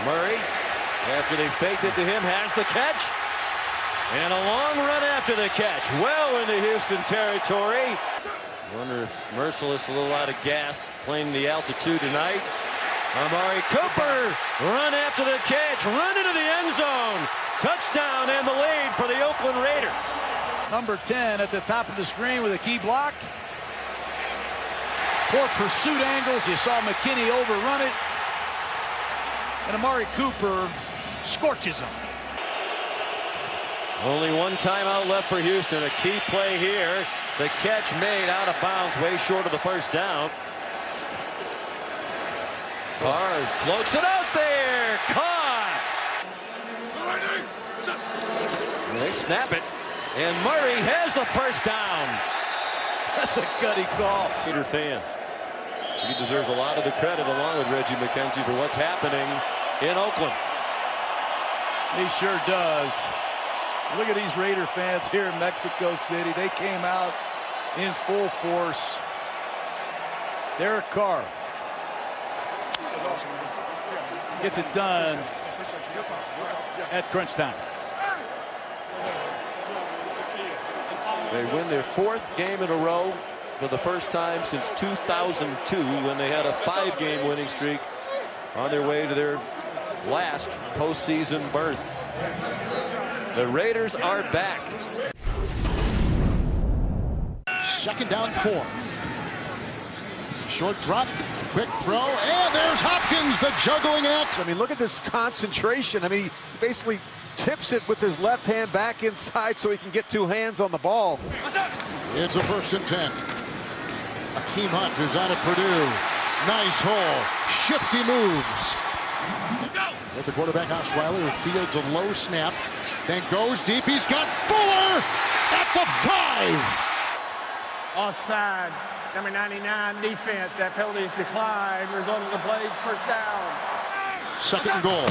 Murray, after they faked it to him, has the catch. And a long run after the catch. Well into Houston territory. Wonder if Merciless a little out of gas playing the altitude tonight. Amari Cooper, run after the catch, run into the end zone. Touchdown and the lead for the Oakland Raiders. Number 10 at the top of the screen with a key block. Poor pursuit angles. You saw McKinney overrun it. And Amari Cooper scorches him. Only one timeout left for Houston. A key play here. The catch made out of bounds, way short of the first down. Carr floats it out there. Caught. And they snap it. And Murray has the first down. That's a gutty call. Peter fan. He deserves a lot of the credit, along with Reggie McKenzie, for what's happening in Oakland. He sure does. Look at these Raider fans here in Mexico City. They came out in full force. Derek Carr gets it done at crunch time. They win their 4th game in a row for the first time since 2002, when they had a 5-game winning streak on their way to their last postseason berth. The Raiders are back. 2nd down 4. Short drop, quick throw, and there's Hopkins, the juggling act. I mean, look at this concentration. I mean, he basically tips it with his left hand back inside so he can get 2 hands on the ball. It's a 1st and 10. Akeem Hunt is out of Purdue. Nice hole. Shifty moves. With the quarterback, Osweiler, who fields a low snap, then goes deep. He's got Fuller at the 5. Offside, number 99 defense. That penalty is declined. Result of the plays, first down. 2nd and goal.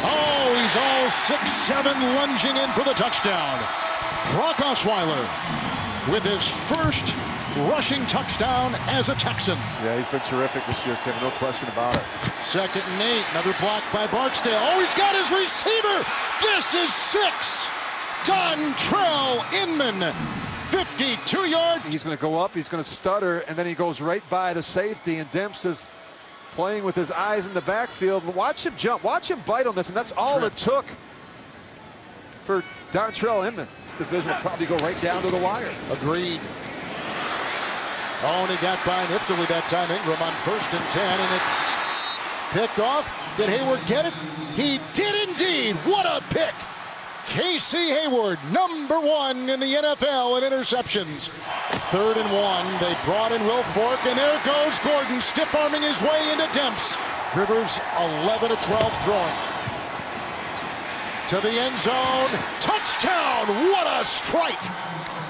Oh, he's all 6'7", lunging in for the touchdown. Brock Osweiler with his first rushing touchdown as a Texan. Yeah, he's been terrific this year, Kevin, no question about it. 2nd and 8, another block by Barksdale. Oh, he's got his receiver. This is 6. Dontrell Inman 52-yard. He's going to go up, he's going to stutter, and then he goes right by the safety, and Demps is playing with his eyes in the backfield. Watch him jump, watch him bite on this, and that's all it took for Dontrell Inman. This division will probably go right down to the wire. Agreed. Oh, and he got by niftily that time, Ingram, on 1st and 10, and it's picked off. Did Hayward get it? He did indeed. What a pick. Casey Hayward, number 1 in the NFL in interceptions. 3rd and 1. They brought in Will Fork, and there goes Gordon, stiff-arming his way into Demps. Rivers 11 of 12 throwing. To the end zone. Touchdown. What a strike.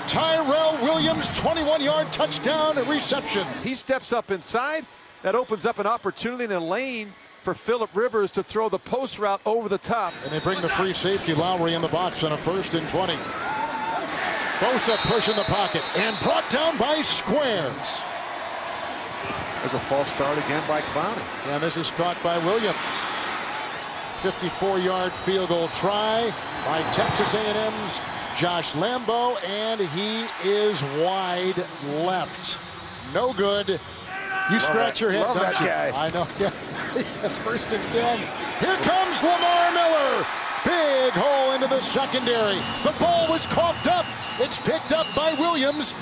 Tyrell Williams, 21-yard touchdown reception. He steps up inside. That opens up an opportunity in a lane for Phillip Rivers to throw the post route over the top. And they bring the free safety Lowry in the box on a 1st and 20. Bosa push in the pocket and brought down by Squares. There's a false start again by Clowney. And this is caught by Williams. 54-yard field goal try by Texas A&M's Josh Lambo, and he is wide left. No good. You scratch your head, Love don't that you? guy. I know. 1st and 10. Here comes Lamar Miller. Big hole into the secondary. The ball was coughed up. It's picked up by Williams.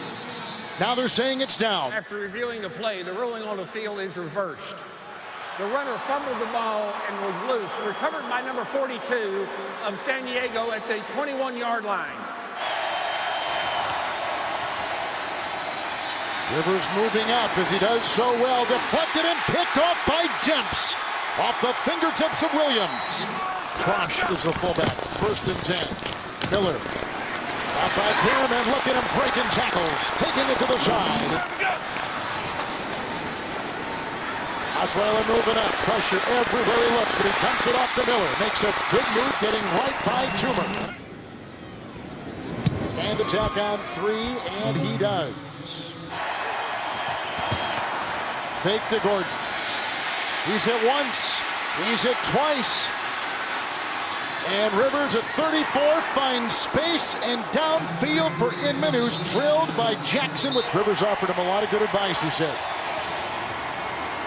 Now they're saying it's down. After reviewing the play, the ruling on the field is reversed. The runner fumbled the ball and was loose. Recovered by number 42 of San Diego at the 21-yard line. Rivers moving up as he does so well. Deflected and picked off by Demps. Off the fingertips of Williams. Prosh is the fullback. 1st and 10. Miller. Out by Pyramid. Look at him breaking tackles. Taking it to the side. Osweiler moving up. Pressure everywhere he looks, but he dumps it off to Miller. Makes a good move, getting right by Toomer. And attack on 3, and he does. Fake to Gordon. He's hit once. He's hit twice. And Rivers at 34 finds space and downfield for Inman, who's drilled by Jackson. With Rivers offered him a lot of good advice, he said.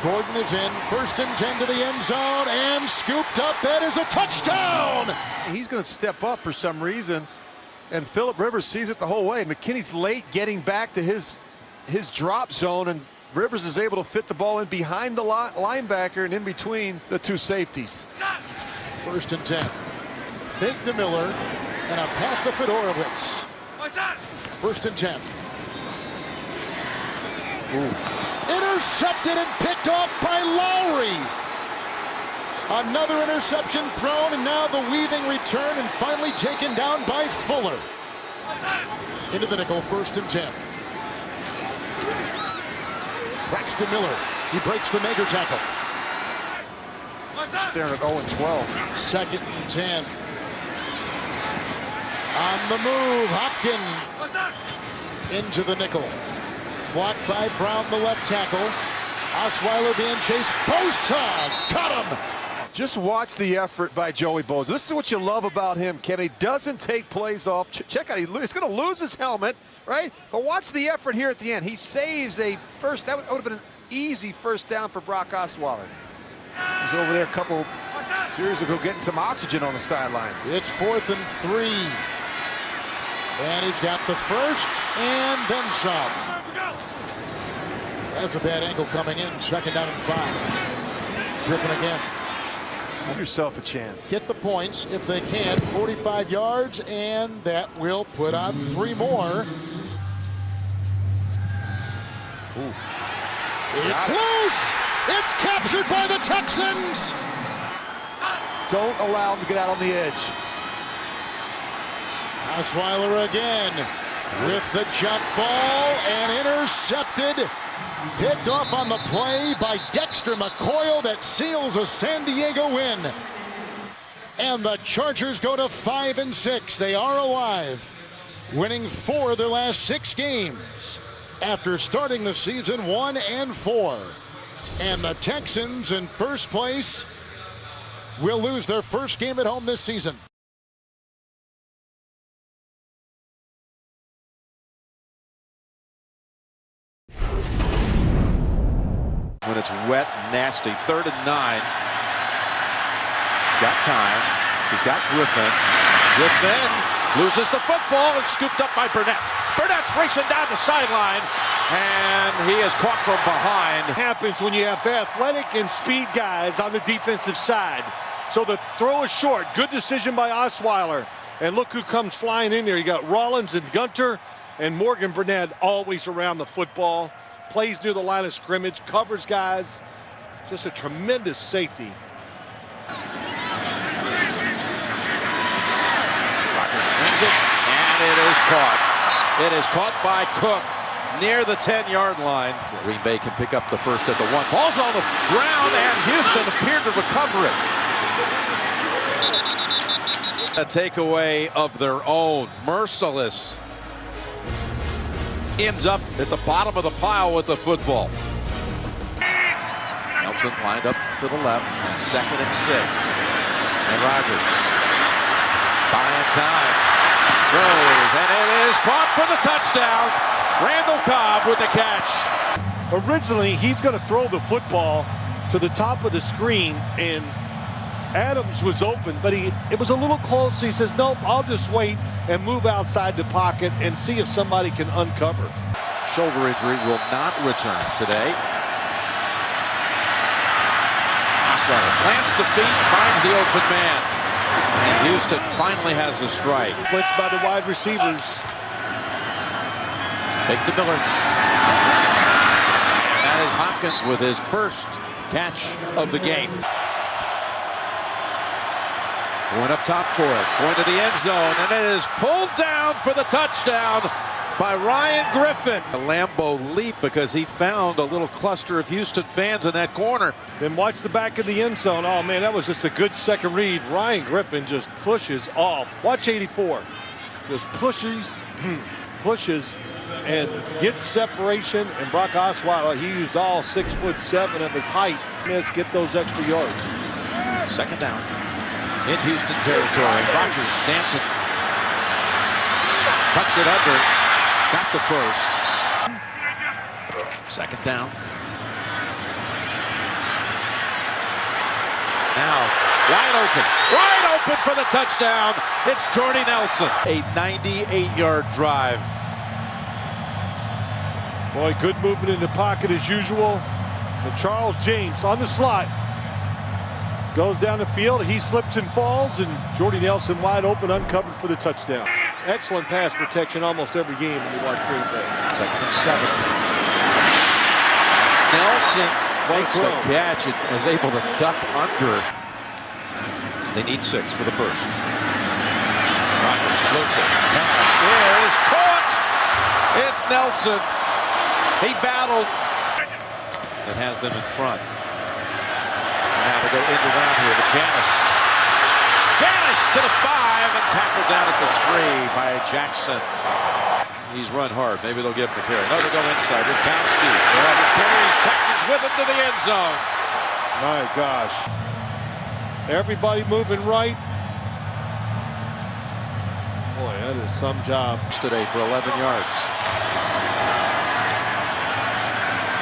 Gordon is in. 1st and 10 to the end zone and scooped up. That is a touchdown. He's going to step up for some reason, and Phillip Rivers sees it the whole way. McKinney's late getting back to his drop zone, and Rivers is able to fit the ball in behind the linebacker and in between the 2 safeties. 1st and 10. Fake to Miller and a pass to Fedorowicz. 1st and 10. Intercepted and picked off by Lowry. Another interception thrown, and now the weaving return, and finally taken down by Fuller. Into the nickel, 1st and 10. Braxton Miller. He breaks the Mager tackle. Staring at 0 and 12. 2nd and 10. On the move, Hopkins into the nickel. Blocked by Brown, the left tackle. Osweiler being chased. Bosa got him. Just watch the effort by Joey Bosa. This is what you love about him, Kevin. He doesn't take plays off. Check out, he's going to lose his helmet, right? But watch the effort here at the end. He saves a first. That would have been an easy 1st down for Brock Osweiler. He's over there a couple series ago getting some oxygen on the sidelines. It's 4th and 3. And he's got the 1st and then some. That's a bad angle coming in. 2nd down and 5. Griffin again. Give yourself a chance. Get the points if they can. 45 yards, and that will put on 3 more. Ooh. It's loose! It's captured by the Texans! Don't allow him to get out on the edge. Osweiler again with the jump ball and intercepted. Picked off on the play by Dexter McCoyle. That seals a San Diego win. And the Chargers go to 5 and 6. They are alive, winning 4 of their last 6 games after starting the season 1 and 4. And the Texans in 1st place will lose their 1st game at home this season. when it's wet and nasty. 3rd and 9. He's got time. He's got Griffin. Griffin loses the football and scooped up by Burnett. Burnett's racing down the sideline, and he is caught from behind. Happens when you have athletic and speed guys on the defensive side. So the throw is short. Good decision by Osweiler. And look who comes flying in there. You got Rollins and Gunter, and Morgan Burnett always around the football. Plays near the line of scrimmage, covers guys. Just a tremendous safety. Rodgers swings it, and it is caught. It is caught by Cook near the 10-yard line. Green Bay can pick up the first at the 1. Ball's on the ground, and Houston appeared to recover it. A takeaway of their own. Merciless ends up at the bottom of the pile with the football. Nelson lined up to the left, 2nd and 6. And Rodgers buying time. Throws, and it is caught for the touchdown. Randall Cobb with the catch. Originally, he's going to throw the football to the top of the screen, and Adams was open, but it was a little close. He says, nope, I'll just wait and move outside the pocket and see if somebody can uncover. Shoulder injury will not return today. Osweiler plants the feet, finds the open man. And Houston finally has a strike. Blitzed by the wide receivers. Fake to Miller. That is Hopkins with his first catch of the game. Going up top for it, going to the end zone, and it is pulled down for the touchdown by Ryan Griffin. A Lambeau leap because he found a little cluster of Houston fans in that corner. Then watch the back of the end zone. Oh, man, that was just a good second read. Ryan Griffin just pushes off. Watch 84. Just pushes, and gets separation. And Brock Osweiler, he used all 6'7" of his height. Get those extra yards. 2nd down. In Houston territory. Rodgers dancing. Tucks it under. Got the first. 2nd down. Now, wide open for the touchdown. It's Jordy Nelson. A 98-yard drive. Boy, good movement in the pocket as usual. And Charles James on the slot. Goes down the field, he slips and falls, and Jordy Nelson wide open, uncovered for the touchdown. Excellent pass protection almost every game when you watch Green Bay. 2nd and 7. That's Nelson makes the catch and is able to duck under. They need 6 for the first. Rodgers floats it. Pass is caught. It's Nelson. He battled. It has them in front. Now to go into round here to Janis. Janis to the 5 and tackled down at the 3 by Jackson. He's run hard. Maybe they'll give him the carry. No, they'll go inside. Rukowski. Carries Texans with him to the end zone. My gosh. Everybody moving right. Boy, that is some job. Today for 11 yards.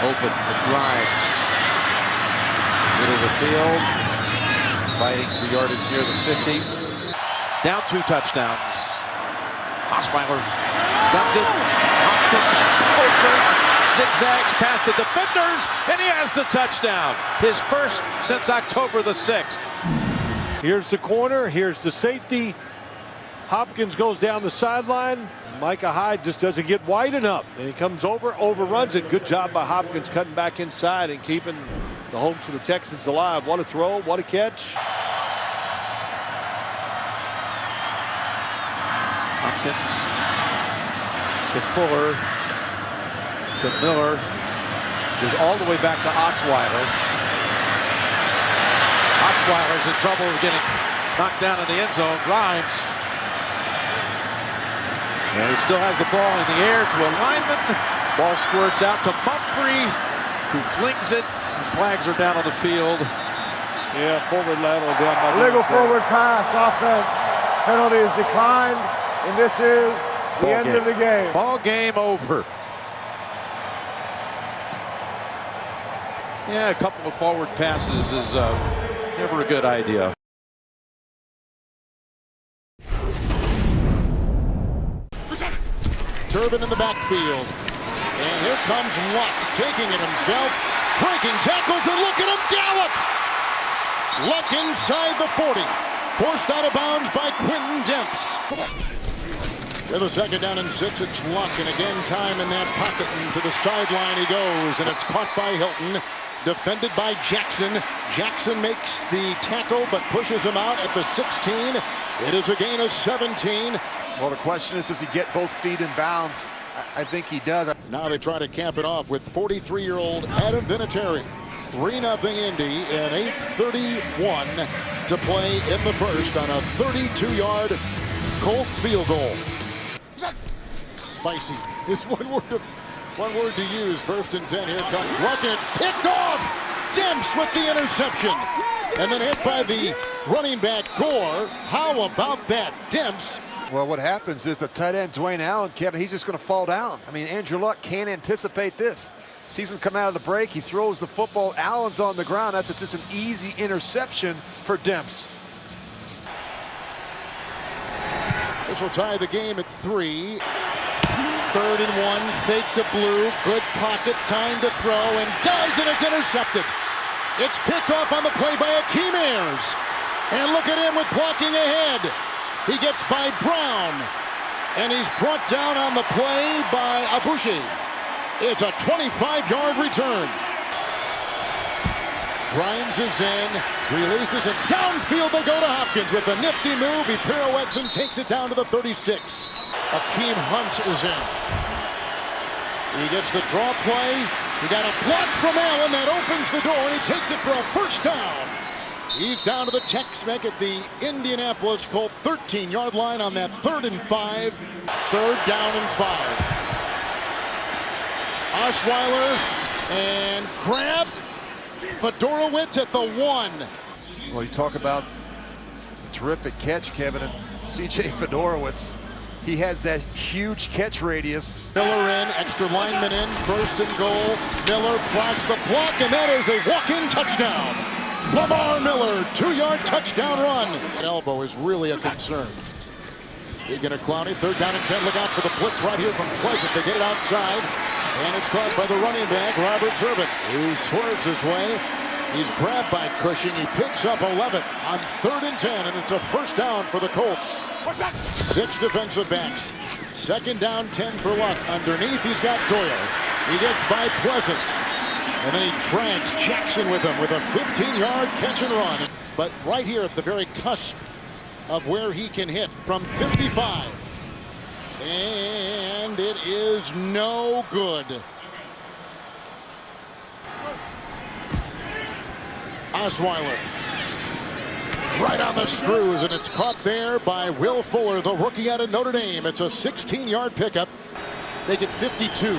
Open is Grimes. Middle of the field, fighting for yardage near the 50. Down 2 touchdowns. Osweiler guns it. Hopkins open, zigzags past the defenders, and he has the touchdown. His first since October the 6th. Here's the corner, here's the safety. Hopkins goes down the sideline. Micah Hyde just doesn't get wide enough. And he comes over, overruns it. Good job by Hopkins cutting back inside and keeping the hopes of the Texans alive. What a throw, what a catch. Hopkins to Fuller to Miller. Goes all the way back to Osweiler. Osweiler's in trouble with getting knocked down in the end zone. Grimes. And he still has the ball in the air to a lineman. Ball squirts out to Mumphrey, who flings it. Flags are down on the field. Yeah, forward lateral down by Legal forward pass, offense. Penalty is declined, and this is the end of the game. Ball game over. Yeah, a couple of forward passes is never a good idea. Turbin in the backfield. And here comes Luck, taking it himself, breaking tackles, and look at him gallop! Luck inside the 40. Forced out of bounds by Quentin Demps. With a second down and 6, it's Luck, and again time in that pocket, and to the sideline he goes, and it's caught by Hilton. Defended by Jackson. Jackson makes the tackle, but pushes him out at the 16. It is a gain of 17. Well, the question is, does he get both feet in bounds? I think he does. Now they try to camp it off with 43-year-old Adam Vinatieri. 3-0 Indy and 8:31 to play in the first on a 32-yard Colt field goal. Spicy is one word to use. 1st and 10. Here comes Luck, and it's picked off. Demps with the interception, and then hit by the running back Gore. How about that, Demps? Well, what happens is the tight end Dwayne Allen, Kevin, he's just going to fall down. I mean, Andrew Luck can't anticipate this. Sees him come out of the break. He throws the football. Allen's on the ground. That's just an easy interception for Demps. This will tie the game at 3. 3rd and 1. Fake to Blue. Good pocket. Time to throw. And does, and it's intercepted. It's picked off on the play by Akeem Ayers. And look at him with blocking ahead. He gets by Brown. And he's brought down on the play by Abushi. It's a 25-yard return. Grimes is in, releases, and downfield they go to Hopkins with a nifty move. He pirouettes and takes it down to the 36. Akeem Hunt is in. He gets the draw play. He got a block from Allen that opens the door, and he takes it for a first down. He's down to the Tex-Mex at the Indianapolis Colt 13-yard line on that 3rd and 5. 3rd down and 5. Osweiler and Crab. Fedorowicz at the 1. Well, you talk about a terrific catch, Kevin, and C.J. Fedorowicz. He has that huge catch radius. Miller in, extra lineman in, 1st and goal. Miller plots the block, and that is a walk-in touchdown. Lamar Miller, 2-yard touchdown run. Elbow is really a concern. Speaking of Clowney, 3rd down and 10. Look out for the blitz right here from Pleasant. They get it outside. And it's caught by the running back, Robert Turbin, who swerves his way. He's grabbed by Cushing. He picks up 11 on 3rd and 10, and it's a first down for the Colts. 6 defensive backs. 2nd down, 10 for Luck. Underneath, he's got Doyle. He gets by Pleasant. And then he drags Jackson with him with a 15-yard catch and run. But right here at the very cusp of where he can hit from 55. And it is no good. Osweiler right on the screws, and it's caught there by Will Fuller, the rookie out of Notre Dame. It's a 16-yard pickup. Make it 52.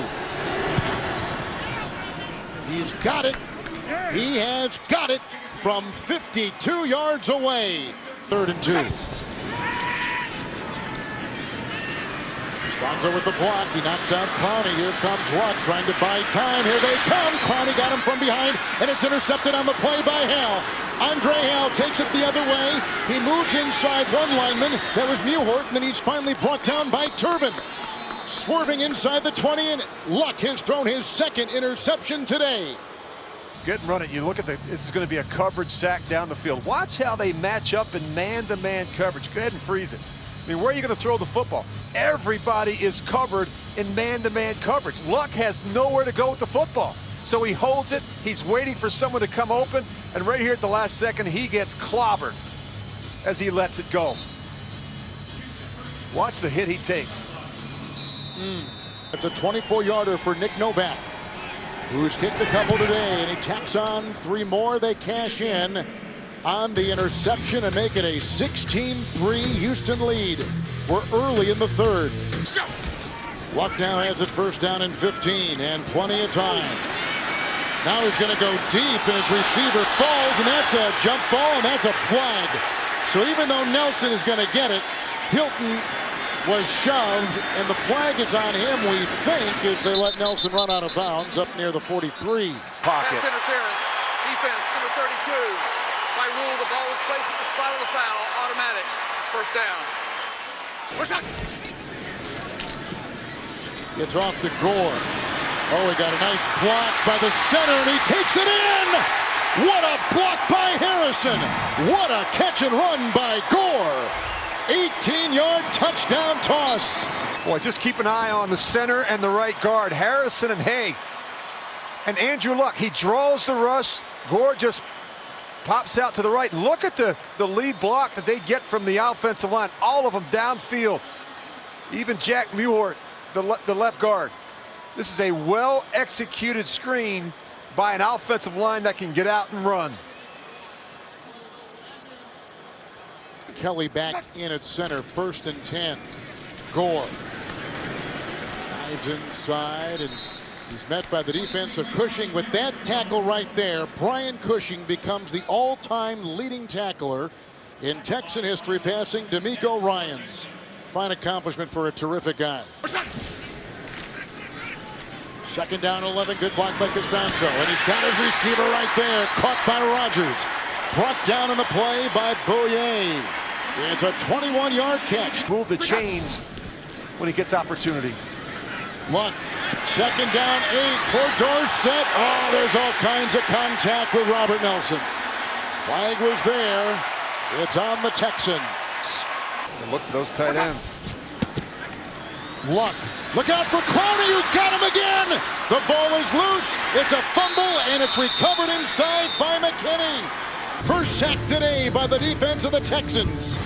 He's got it. He has got it from 52 yards away. 3rd and 2. Stonzo with the block. He knocks out Clowney. Here comes Luck trying to buy time. Here they come. Clowney got him from behind, and it's intercepted on the play by Hale. Andre Hale takes it the other way. He moves inside one lineman. That was Mewhort, and then he's finally brought down by Turbin. Swerving inside the 20, and Luck has thrown his 2nd interception today. Good run it. You look at this is going to be a coverage sack down the field. Watch how they match up in man-to-man coverage. Go ahead and freeze it. I mean, where are you going to throw the football? Everybody is covered in man-to-man coverage. Luck has nowhere to go with the football. So he holds it. He's waiting for someone to come open. And right here at the last second, he gets clobbered as he lets it go. Watch the hit he takes. It's a 24-yarder for Nick Novak, who's kicked a couple today, and he tacks on 3 more. They cash in on the interception and make it a 16-3 Houston lead. We're early in the 3rd. Let's go. Luck now has it 1st down and 15, and plenty of time. Now he's going to go deep, and his receiver falls, and that's a jump ball, and that's a flag. So even though Nelson is going to get it, Hilton was shoved, and the flag is on him, we think, as they let Nelson run out of bounds up near the 43. Pocket. Pass interference. Defense, number 32. By rule, the ball was placed at the spot of the foul. Automatic. First down. It's off to Gore. Oh, he got a nice block by the center, and he takes it in! What a block by Harrison! What a catch and run by Gore! 18-yard touchdown toss. Boy, just keep an eye on the center and the right guard, Harrison and Haig. And Andrew Luck, he draws the rush. Gore just pops out to the right. Look at the lead block that they get from the offensive line. All of them downfield. Even Jack Muir, the left guard. This is a well-executed screen by an offensive line that can get out and run. Kelly back in at center, 1st and 10. Gore dives inside, and he's met by the defense of Cushing. With that tackle right there, Brian Cushing becomes the all-time leading tackler in Texan history, passing D'Amico Ryans. Fine accomplishment for a terrific guy. 2nd down, 11. Good block by Costanzo, and he's got his receiver right there, caught by Rogers. Brought down in the play by Bouye. It's a 21-yard catch. Move the chains when he gets opportunities. Luck, 2nd down, 8. Clodor set. Oh, there's all kinds of contact with Robert Nelson. Flag was there. It's on the Texans. And look for those tight ends. Luck, look out for Clowney, who got him again. The ball is loose. It's a fumble, and it's recovered inside by McKinney. First sack today by the defense of the Texans.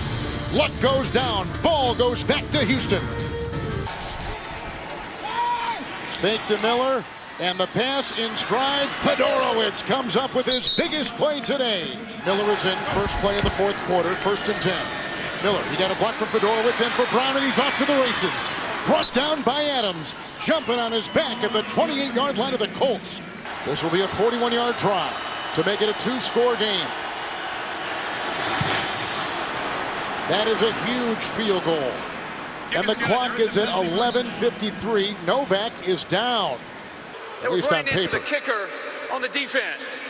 Luck goes down. Ball goes back to Houston. Fake to Miller, and the pass in stride. Fedorowicz comes up with his biggest play today. Miller is in, first play of the 4th quarter, 1st and 10. Miller, he got a block from Fedorowicz and for Brown, and he's off to the races. Brought down by Adams, jumping on his back at the 28-yard line of the Colts. This will be a 41-yard try to make it a 2-score game. That is a huge field goal. And the clock is at 11:53. Novak is down, at least on paper. The kicker on the defense.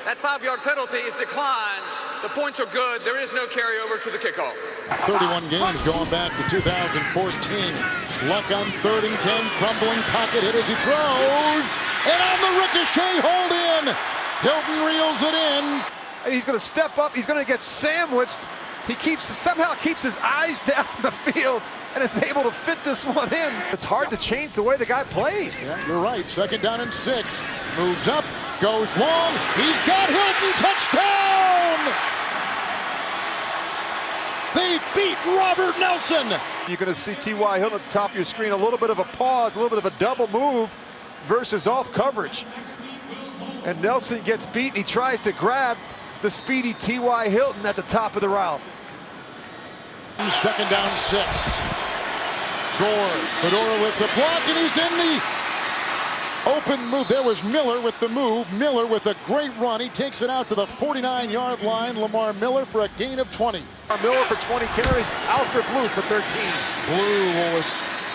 That 5-yard penalty is declined. The points are good. There is no carryover to the kickoff. 31 games going back to 2014. Luck on 3rd and 10. Crumbling pocket hit as he throws. And on the ricochet, hold in. Hilton reels it in. He's going to step up. He's going to get sandwiched. He somehow keeps his eyes down the field and is able to fit this one in. It's hard to change the way the guy plays. Yeah, you're right. 2nd down and 6. Moves up, goes long. He's got Hilton. Touchdown! They beat Robert Nelson. You're going to see T.Y. Hilton at the top of your screen. A little bit of a pause, a little bit of a double move versus off coverage. And Nelson gets beat. He tries to grab the speedy T.Y. Hilton at the top of the route. 2nd down, 6. Gore, Fedorowicz a block, and he's in the open move. There was Miller with the move. Miller with a great run. He takes it out to the 49-yard line. Lamar Miller for a gain of 20. Miller for 20 carries. Alfred Blue for 13. Blue will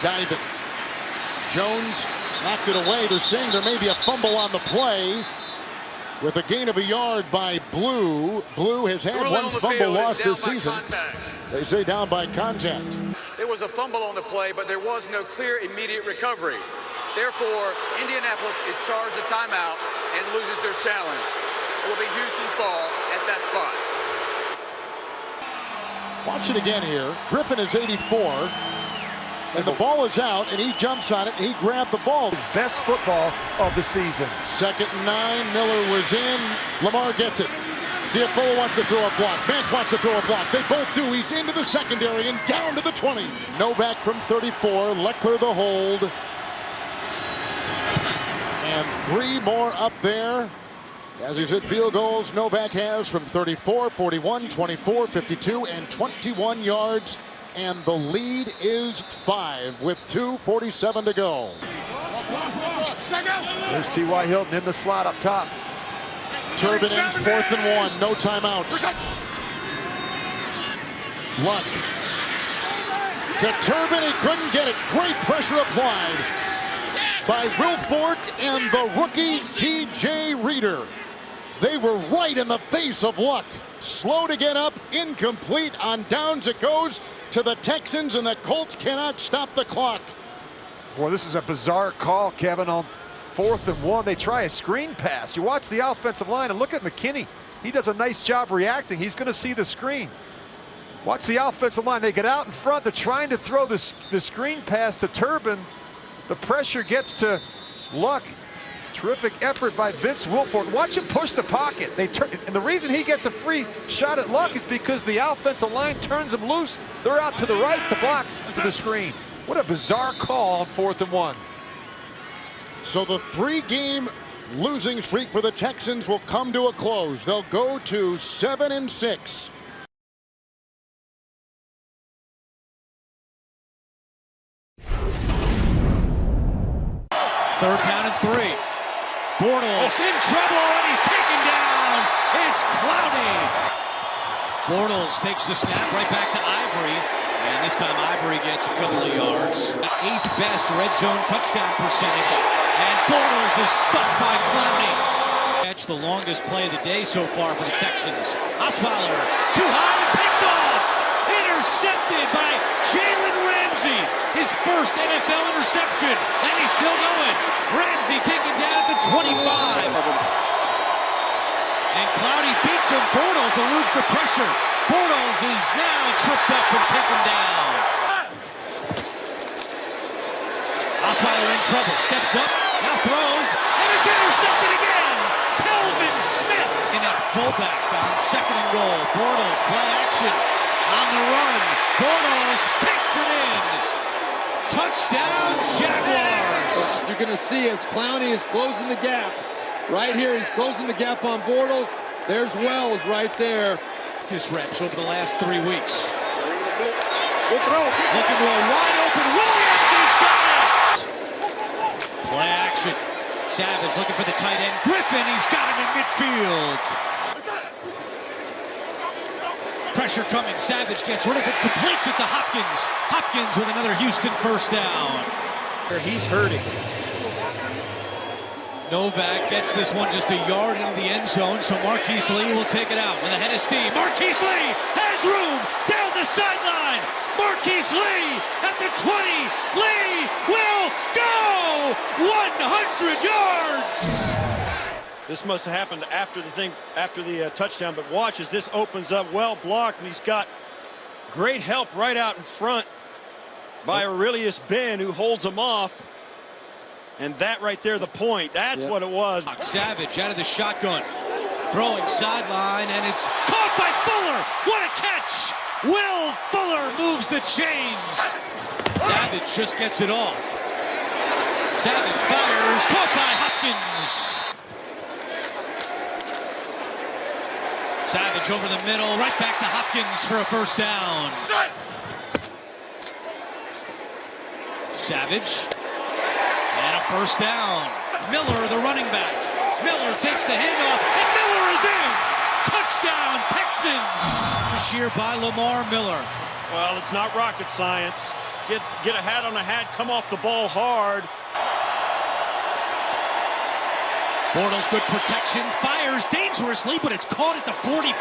dive it. Jones knocked it away. They're saying there may be a fumble on the play. With a gain of a yard by Blue. Blue has had one fumble loss this season. They say down by contact. There was a fumble on the play, but there was no clear immediate recovery. Therefore, Indianapolis is charged a timeout and loses their challenge. It will be Houston's ball at that spot. Watch it again here. Griffin is 84. And the ball is out, and he jumps on it, and he grabbed the ball. His best football of the season. 2nd and 9. Miller was in. Lamar gets it. Ciaffola wants to throw a block. Vance wants to throw a block. They both do. He's into the secondary and down to the 20. Novak from 34. Leckler the hold. And 3 more up there. As he's hit field goals, Novak has from 34, 41, 24, 52, and 21 yards. And the lead is 5 with 2:47 to go. There's T.Y. Hilton in the slot up top. Turbin in 4th and 1. No timeouts. Luck. To Turbin, he couldn't get it. Great pressure applied by Will Fork and the rookie T.J. Reader. They were right in the face of Luck. Slow to get up, incomplete. On downs it goes to the Texans, and the Colts cannot stop the clock. Boy, this is a bizarre call, Kevin, on 4th and 1. They try a screen pass. You watch the offensive line and look at McKinney. He does a nice job reacting. He's going to see the screen. Watch the offensive line. They get out in front. They're trying to throw the screen pass to Turbin. The pressure gets to Luck. Terrific effort by Vince Wilfork. Watch him push the pocket. And the reason he gets a free shot at Luck is because the offensive line turns him loose. They're out to the right to block to the screen. What a bizarre call on 4th and 1. So the 3-game losing streak for the Texans will come to a close. They'll go to 7-6. Third down and 3. Bortles in trouble, and he's taken down. It's Clowney. Bortles takes the snap right back to Ivory. And this time Ivory gets a couple of yards. The 8th best red zone touchdown percentage. And Bortles is stuffed by Clowney. Catch the longest play of the day so far for the Texans. Osweiler, too high and picked off. Intercepted by Jalen Ramsey. His first NFL interception. And he's still going. Ramsey taken down at the 25. And Clowney beats him. Bortles eludes the pressure. Bortles is now tripped up and taken down. Osweiler in trouble. Steps up. Now throws. And it's intercepted again. Telvin Smith in at fullback on 2nd and goal. Bortles play action on the run. Bortles takes it in. Touchdown Jaguars. You're going to see as Clowney is closing the gap. Right here, he's closing the gap on Bortles. There's Wells right there. Practice reps over the last 3 weeks. Looking to a wide open Williams. He's got it. Play action. Savage looking for the tight end. Griffin. He's got him in midfield. Pressure coming. Savage gets rid of it. Completes it to Hopkins. Hopkins with another Houston first down. He's hurting. Novak gets this one just a yard into the end zone, so Marquise Lee will take it out with a head of steam. Marquise Lee has room down the sideline. Marquise Lee at the 20. Lee will go 100 yards. This must have happened after the touchdown, but watch as this opens up, well blocked, and he's got great help right out in front by Aurelius Ben, who holds him off. And that right there, the point, that's what it was. Savage out of the shotgun, throwing sideline, and it's caught by Fuller. What a catch! Will Fuller moves the chains. Savage just gets it off. Savage fires, caught by Hopkins. Savage over the middle, right back to Hopkins for a first down. Savage. And a first down. Miller, the running back. Miller takes the handoff, and Miller is in. Touchdown, Texans. This year by Lamar Miller. Well, it's not rocket science. Get a hat on a hat, come off the ball hard. Bortles, good protection, fires dangerously, but it's caught at the 45.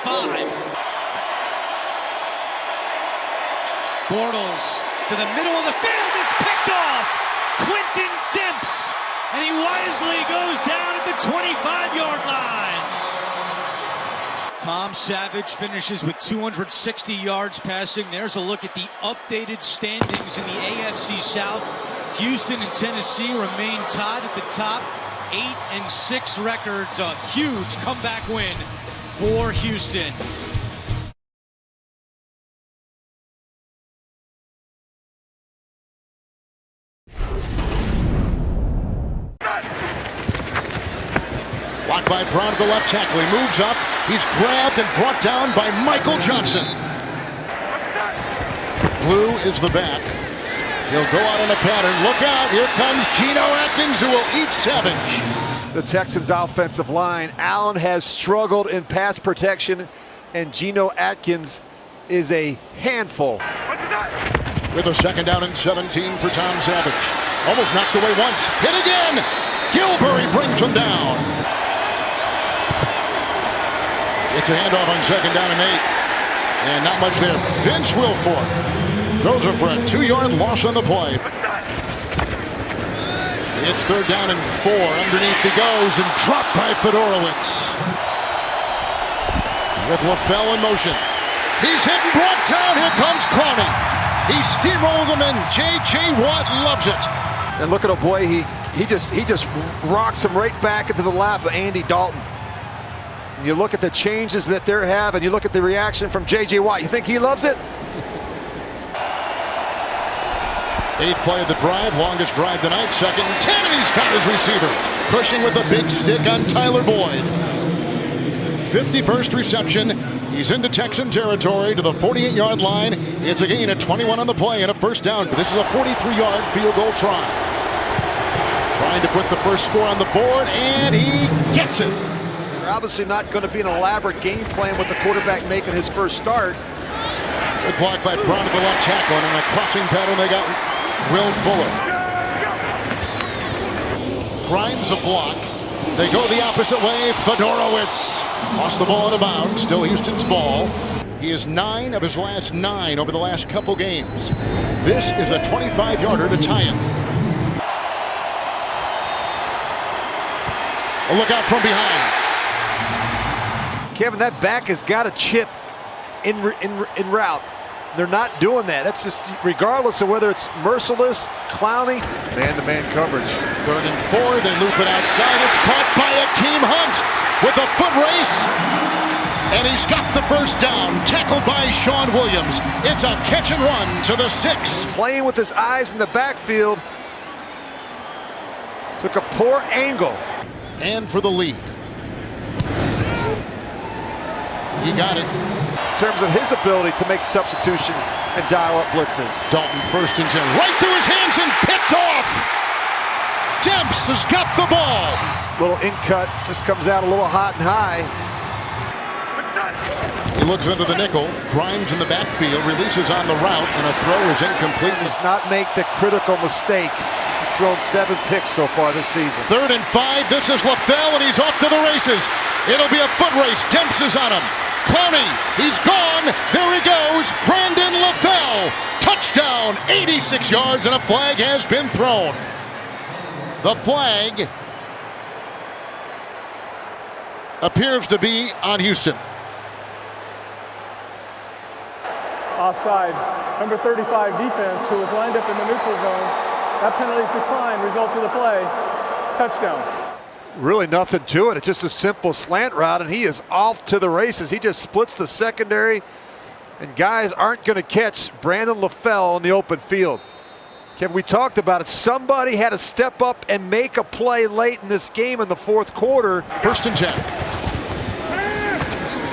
Bortles to the middle of the field, it's picked off. Quentin Demps, and he wisely goes down at the 25-yard line. Tom Savage finishes with 260 yards passing. There's a look at the updated standings in the AFC South. Houston and Tennessee remain tied at the top. 8-6 records, a huge comeback win for Houston. Blocked by Brown to the left tackle. He moves up. He's grabbed and brought down by Michael Johnson. Blue is the back. He'll go out in a pattern. Look out. Here comes Geno Atkins, who will eat Savage. The Texans offensive line. Allen has struggled in pass protection, and Geno Atkins is a handful. with a 2nd down and 17 for Tom Savage. Almost knocked away once. Hit again. Gilbury brings him down. It's a handoff on 2nd down and 8. And not much there. Vince Wilfork throws him for a 2-yard loss on the play. It's 3rd down and 4. Underneath he goes and dropped by Fedorowicz. With LaFell in motion. He's hit and brought down. Here comes Clowney. He steamrolls him in. J.J. Watt loves it. And look at a boy, he just rocks him right back into the lap of Andy Dalton. And you look at the changes that they're having, you look at the reaction from J.J. Watt, you think he loves it? 8th play of the drive, longest drive tonight, 2nd and 10, and he's got his receiver. Cushing with a big stick on Tyler Boyd. 51st reception. He's into Texan territory to the 48-yard line. It's a gain of 21 on the play and a 1st down. This is a 43-yard field goal try. Trying to put the first score on the board, and he gets it. They're obviously not going to be an elaborate game plan with the quarterback making his first start. Good block by Brown at the left tackle, and in a crossing pattern they got Will Fuller. Grimes a block. They go the opposite way. Fedorowicz lost the ball out of bounds. Still Houston's ball. He is 9 of his last 9 over the last couple games. This is a 25-yarder to tie it. A look out from behind. Kevin, that back has got a chip in route. They're not doing that. That's just regardless of whether it's Merciless, Clowney. Man-to-man coverage. 3rd and 4. They loop it outside. It's caught by Akeem Hunt with a foot race. And he's got the 1st down. Tackled by Sean Williams. It's a catch and run to the 6. Playing with his eyes in the backfield. Took a poor angle. And for the lead. He got it. In terms of his ability to make substitutions and dial up blitzes. Dalton 1st and 10. Right through his hands and picked off. Demps has got the ball. Little in cut, just comes out a little hot and high. He looks into the nickel. Grimes in the backfield, releases on the route, and a throw is incomplete. Does not make the critical mistake. He's thrown 7 picks so far this season. 3rd and 5. This is LaFell, and he's off to the races. It'll be a foot race. Demps is on him. Clowney, he's gone. There he goes. Brandon LaFell. Touchdown. 86 yards, and a flag has been thrown. The flag appears to be on Houston. Offside. Number 35 defense, who was lined up in the neutral zone. That penalty's declined. Results of the play. Touchdown. Really nothing to it. It's just a simple slant route, and he is off to the races. He just splits the secondary, and guys aren't going to catch Brandon LaFell in the open field. Kevin, we talked about it. Somebody had to step up and make a play late in this game in the 4th quarter. 1st and 10.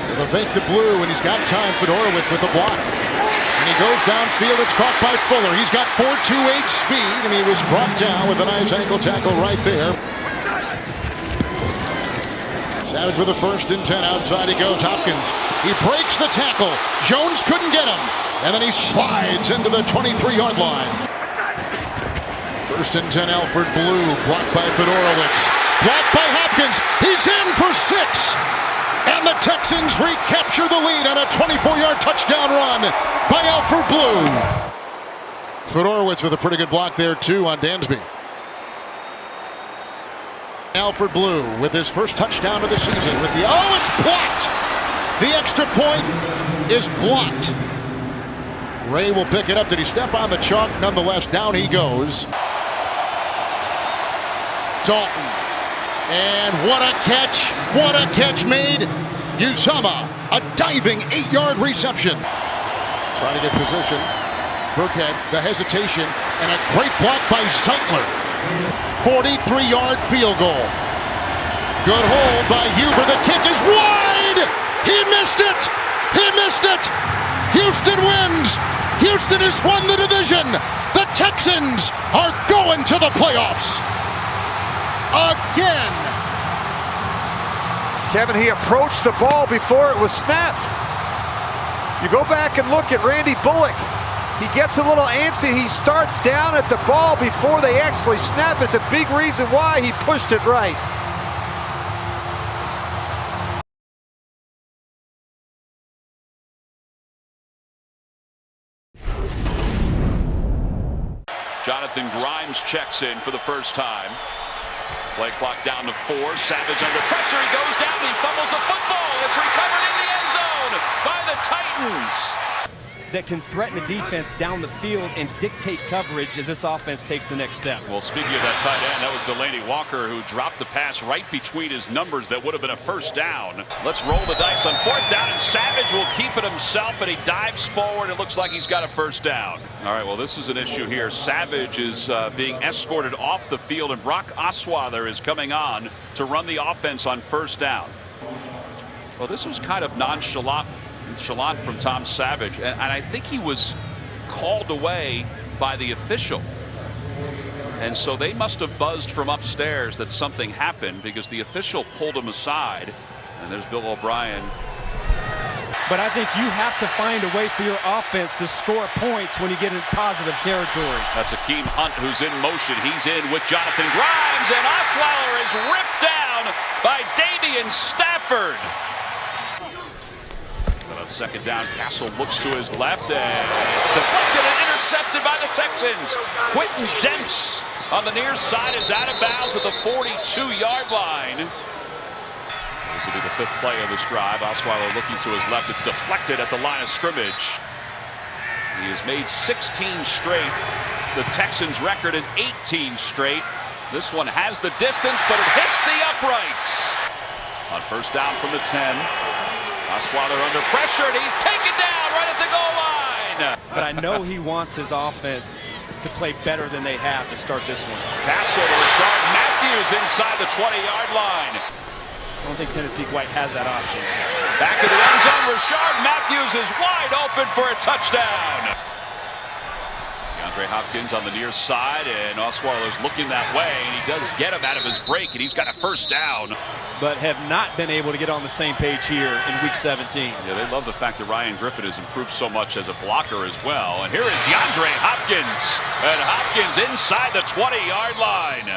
With a fake to Blue, and he's got time. Fedorowicz with the block. And he goes downfield. It's caught by Fuller. He's got 4.28 speed, and he was brought down with a nice ankle tackle right there. Savage with a 1st and 10. Outside he goes. Hopkins. He breaks the tackle. Jones couldn't get him. And then he slides into the 23-yard line. 1st and 10. Alfred Blue. Blocked by Fedorowicz. Blocked by Hopkins. He's in for 6. And the Texans recapture the lead on a 24-yard touchdown run by Alfred Blue. Fedorowicz with a pretty good block there, too, on Dansby. Alfred Blue with his first touchdown of the season with the, oh, it's blocked! The extra point is blocked. Ray will pick it up. Did he step on the chalk? Nonetheless, down he goes. Dalton. And what a catch! What a catch made! Uzama, a diving 8-yard reception. Trying to get position. Burkhead, the hesitation, and a great block by Zeitler. 43-yard field goal. Good hold by Huber. The kick is wide! He missed it! He missed it! Houston wins! Houston has won the division! The Texans are going to the playoffs! Again! Kevin, he approached the ball before it was snapped. You go back and look at Randy Bullock. He gets a little antsy. He starts down at the ball before they actually snap. It's a big reason why he pushed it right. Jonathan Grimes checks in for the first time. Play clock down to 4. Savage under pressure. He goes down. He fumbles the football. It's recovered in the end zone by the Titans. That can threaten the defense down the field and dictate coverage as this offense takes the next step. Well, speaking of that tight end, that was Delaney Walker who dropped the pass right between his numbers that would have been a first down. Let's roll the dice on 4th down, and Savage will keep it himself, and he dives forward. It looks like he's got a first down. All right, well, this is an issue here. Savage is being escorted off the field, and Brock Osweiler is coming on to run the offense on 1st down. Well, this was kind of nonchalant from Tom Savage, and I think he was called away by the official, and so they must have buzzed from upstairs that something happened because the official pulled him aside, and there's Bill O'Brien. But I think you have to find a way for your offense to score points when you get in positive territory. That's Akeem Hunt who's in motion. He's in with Jonathan Grimes, and Osweiler is ripped down by Damian Stafford. On 2nd down, Castle looks to his left and deflected and intercepted by the Texans. Quentin Demps on the near side is out of bounds at the 42-yard line. This will be the 5th play of this drive. Osweiler looking to his left. It's deflected at the line of scrimmage. He has made 16 straight. The Texans' record is 18 straight. This one has the distance, but it hits the uprights. On 1st down from the 10. Osweiler under pressure, and he's taken down right at the goal line. But I know he wants his offense to play better than they have to start this one. Castle to Rashard Matthews inside the 20-yard line. I don't think Tennessee quite has that option. Back to the end zone, Rashard Matthews is wide open for a touchdown. DeAndre Hopkins on the near side, and Osweiler's looking that way, and he does get him out of his break, and he's got a 1st down. But have not been able to get on the same page here in Week 17. Yeah, they love the fact that Ryan Griffin has improved so much as a blocker as well. And here is DeAndre Hopkins, and Hopkins inside the 20-yard line.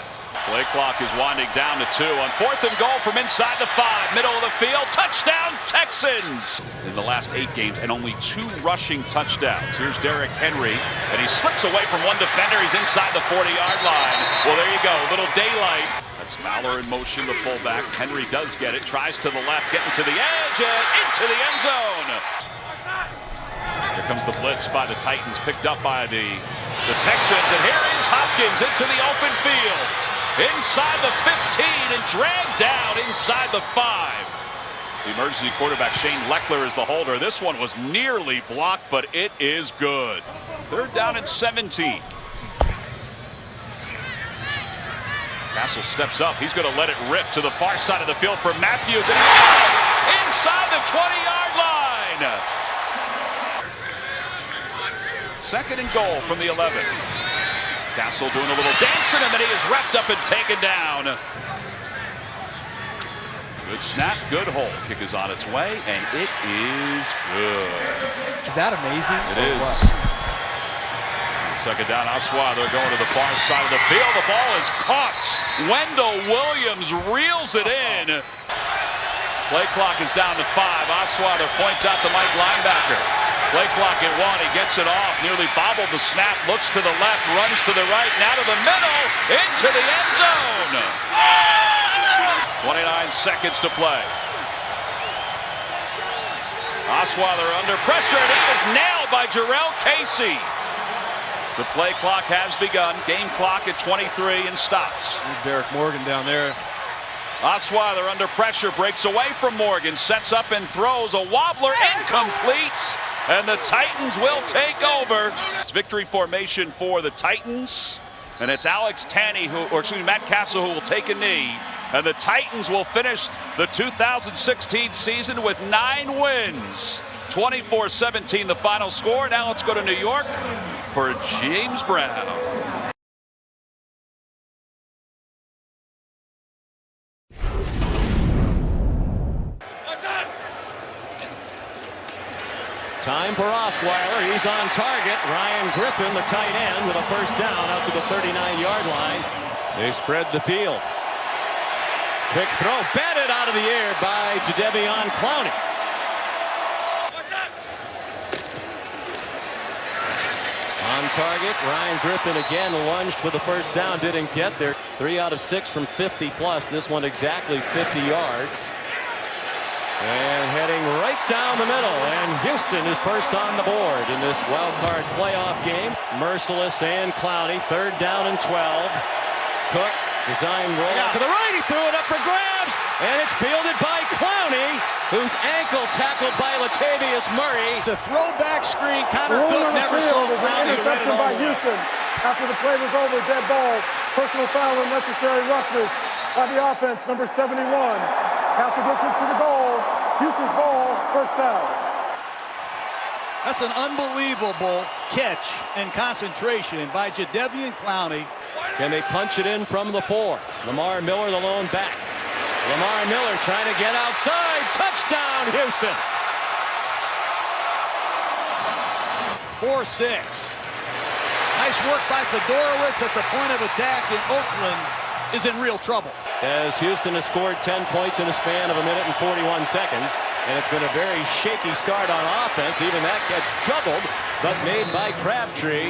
Play clock is winding down to 2 on 4th and goal from inside the 5, middle of the field. Touchdown, Texans! In the last 8 games, and only 2 rushing touchdowns. Here's Derrick Henry, and he slips away from one defender. He's inside the 40-yard line. Well, there you go, a little daylight. That's Fowler in motion, the fullback. Henry does get it, tries to the left, getting to the edge, and into the end zone. Here comes the blitz by the Titans, picked up by the Texans, and here is Hopkins into the open field. Inside the 15 and dragged down inside the 5. The emergency quarterback Shane Leckler is the holder. This one was nearly blocked, but it is good. 3rd down and 17. Castle steps up. He's going to let it rip to the far side of the field for Matthews. And inside the 20-yard line. 2nd and goal from the 11. Castle doing a little dancing, and then he is wrapped up and taken down. Good snap, good hold. Kick is on its way, and it is good. Is that amazing? It is. 2nd down, Osweiler going to the far side of the field. The ball is caught. Wendell Williams reels it in. Play clock is down to 5. Osweiler points out the Mike linebacker. Play clock at 1. He gets it off. Nearly bobbled the snap. Looks to the left. Runs to the right. Now to the middle. Into the end zone. 29 seconds to play. Osweiler under pressure, and he is nailed by Jarrell Casey. The play clock has begun. Game clock at 23 and stops. There's Derek Morgan down there. Osweiler under pressure, breaks away from Morgan, sets up and throws a wobbler, incomplete, and the Titans will take over. It's victory formation for the Titans, and it's Alex Tanney, Matt Castle, who will take a knee, and the Titans will finish the 2016 season with 9 wins. 24-17 the final score. Now let's go to New York for James Brown. Time for Osweiler. He's on target. Ryan Griffin, the tight end, with a first down out to the 39-yard line. They spread the field. Quick throw, batted out of the air by Jadeveon Clowney. On target, Ryan Griffin again lunged for the first down, didn't get there. 3 out of 6 from 50 plus. This one exactly 50 yards. And heading right down the middle, and Houston is first on the board in this wild card playoff game. Merciless and Clowney, 3rd down and 12. Cook, design roll out to the right, he threw it up for grabs, and it's fielded by Clowney, whose ankle tackled by Latavius Murray. It's a throwback screen. Connor Cook never saw Clowney. Interception by Houston. After the play was over, dead ball. Personal foul and necessary roughness by the offense, number 71. Half the distance to the goal. Houston's ball, first down. That's an unbelievable catch and concentration by Jadeveon Clowney. Can they punch it in from the 4? Lamar Miller, the lone back. Lamar Miller trying to get outside. Touchdown, Houston. 4-6. Nice work by Fedorowicz at the point of attack, and Oakland is in real trouble. As Houston has scored 10 points in a span of 1 minute and 41 seconds. And it's been a very shaky start on offense. Even that catch juggled, but made by Crabtree.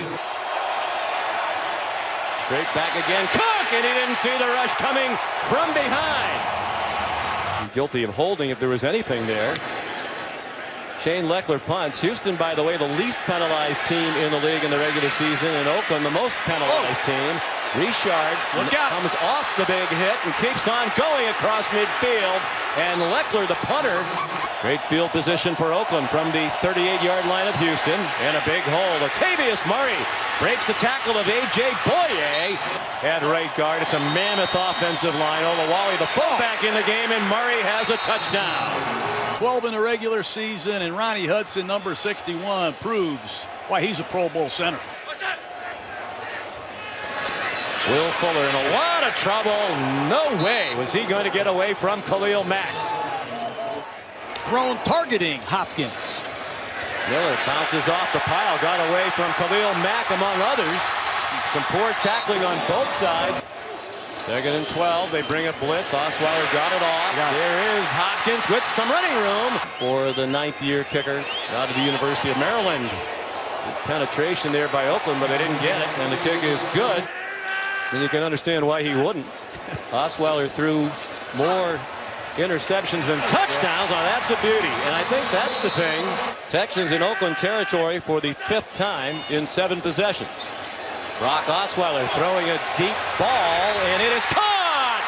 Straight back again. Cook, and he didn't see the rush coming from behind. Guilty of holding if there was anything there. Shane Leckler punts. Houston, by the way, the least penalized team in the league in the regular season. And Oakland, the most penalized team. Richard comes off the big hit and keeps on going across midfield. And Leckler, the punter. Great field position for Oakland from the 38-yard line of Houston. And a big hole. Latavius Murray breaks the tackle of A.J. Boye at right guard. It's a mammoth offensive line. Olawale, the fullback in the game, and Murray has a touchdown. 12 in the regular season, and Ronnie Hudson, number 61, proves why he's a Pro Bowl center. Will Fuller in a lot of trouble. No way was he going to get away from Khalil Mack. Thrown targeting Hopkins. Miller bounces off the pile. Got away from Khalil Mack, among others. Some poor tackling on both sides. 2nd and 12. They bring a blitz. Osweiler got it off. There is Hopkins with some running room for the 9th-year kicker out of the University of Maryland. Good penetration there by Oakland, but they didn't get it, and the kick is good. And you can understand why he wouldn't. Osweiler threw more interceptions than touchdowns. Now that's a beauty, and I think that's the thing. Texans in Oakland territory for the 5th time in 7 possessions. Brock Osweiler throwing a deep ball, and it is caught!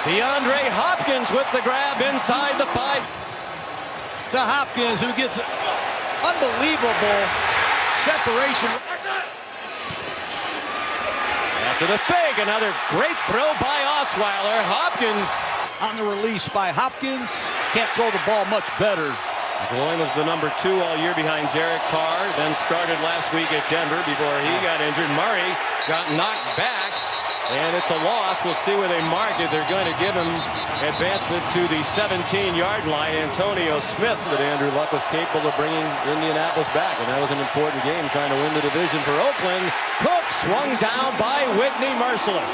DeAndre Hopkins with the grab inside the 5. To Hopkins, who gets unbelievable separation. After the fake, another great throw by Osweiler. Hopkins on the release by Hopkins. Can't throw the ball much better. McGloin was the number 2 all year behind Derek Carr, then started last week at Denver before he got injured. Murray got knocked back, and it's a loss. We'll see where they mark it. They're going to give him advancement to the 17-yard line. Antonio Smith, that Andrew Luck was capable of bringing Indianapolis back, and that was an important game trying to win the division for Oakland. Cook swung down by Whitney Merciless.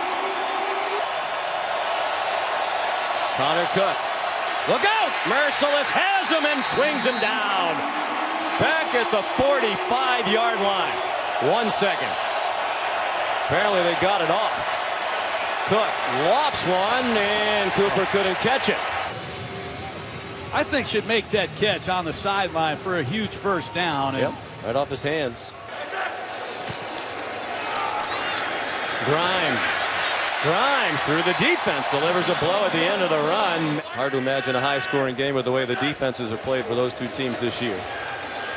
Connor Cook. Look out! Merciless has him and swings him down. Back at the 45-yard line. 1 second. Apparently they got it off. Cook lofts one, and Cooper couldn't catch it. I think should make that catch on the sideline for a huge first down. Yep, right off his hands. Grimes through the defense delivers a blow at the end of the run. Hard to imagine a high-scoring game with the way the defenses have played for those 2 teams this year.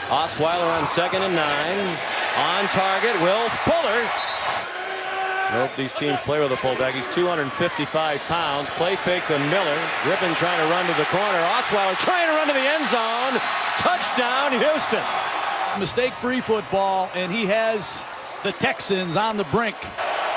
Osweiler on 2nd and 9. On target, Will Fuller. Nope, these teams play with a fullback. He's 255 pounds. Play fake to Miller. Griffin trying to run to the corner. Osweiler trying to run to the end zone. Touchdown, Houston. Mistake-free football, and he has the Texans on the brink.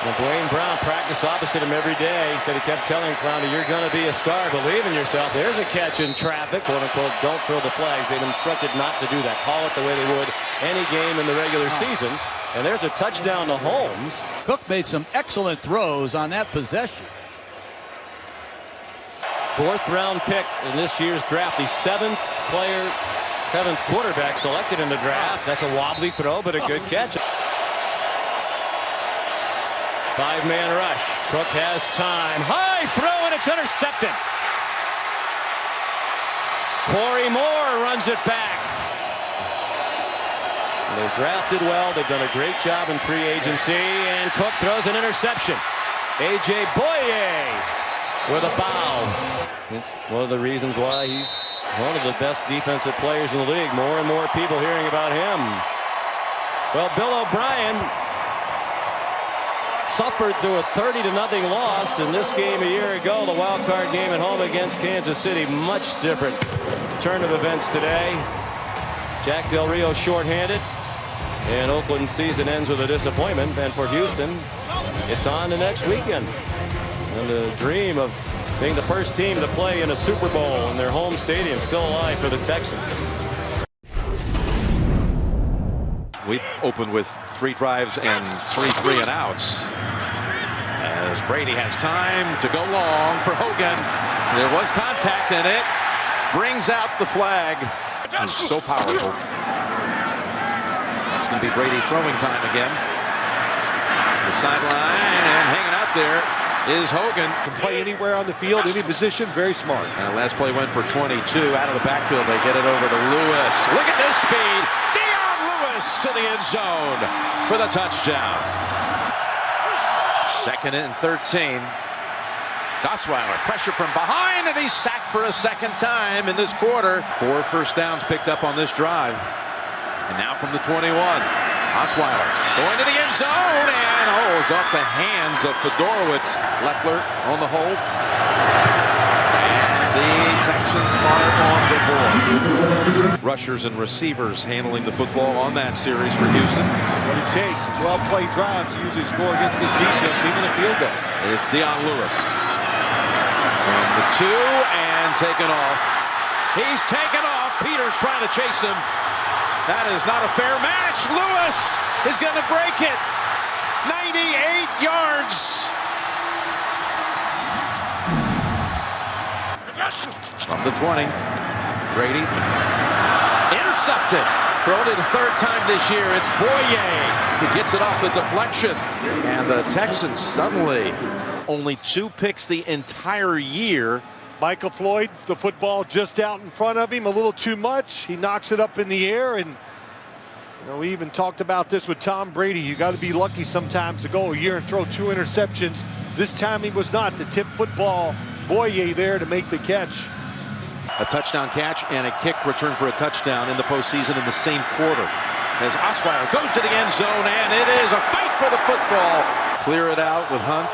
And Dwayne Brown practiced opposite him every day. He said he kept telling Clowney, you're going to be a star. Believe in yourself. There's a catch in traffic. Quote unquote, don't throw the flags. They've instructed not to do that. Call it the way they would any game in the regular season. And there's a touchdown to Holmes. Cook made some excellent throws on that possession. 4th round pick in this year's draft. The 7th quarterback selected in the draft. That's a wobbly throw, but a good catch. 5-man rush. Cook has time. High throw, and it's intercepted. Corey Moore runs it back. They've drafted well. They've done a great job in free agency, and Cook throws an interception. A.J. Boye with a bow. It's one of the reasons why he's one of the best defensive players in the league. More and more people hearing about him. Well, Bill O'Brien suffered through a 30-0 loss in this game a year ago. The wild card game at home against Kansas City. Much different turn of events today. Jack Del Rio shorthanded, and Oakland's season ends with a disappointment. And for Houston, it's on to next weekend. And the dream of being the first team to play in a Super Bowl in their home stadium still alive for the Texans. We opened with 3 drives and 3 3-and-outs. As Brady has time to go long for Hogan. There was contact, and it brings out the flag. It's so powerful. That's going to be Brady throwing time again. The sideline, and hanging out there is Hogan. Can play anywhere on the field, any position, very smart. And last play went for 22 out of the backfield. They get it over to Lewis. Look at this speed. To the end zone for the touchdown. 2nd and 13. Osweiler pressure from behind, and he's sacked for a 2nd time in this quarter. 4 first downs picked up on this drive. And now from the 21. Osweiler going to the end zone, and is off the hands of Fedorowicz. Leckler on the hold. The Texans are on the board. Rushers and receivers handling the football on that series for Houston. What it takes. 12-play drives to usually score against this defense, even a field goal. It's Dion Lewis. On the 2 and taken off. He's taken off. Peters trying to chase him. That is not a fair match. Lewis is going to break it. 98 yards. From the 20, Brady intercepted for only the 3rd time this year. It's Boye who gets it off the deflection, and the Texans suddenly only 2 picks the entire year. Michael Floyd, the football just out in front of him, a little too much. He knocks it up in the air, and we even talked about this with Tom Brady. You got to be lucky sometimes to go a year and throw 2 interceptions. This time he was not. The tip football, Boye there to make the catch. A touchdown catch and a kick return for a touchdown in the postseason in the same quarter. As Osweiler goes to the end zone, and it is a fight for the football. Clear it out with Hunt.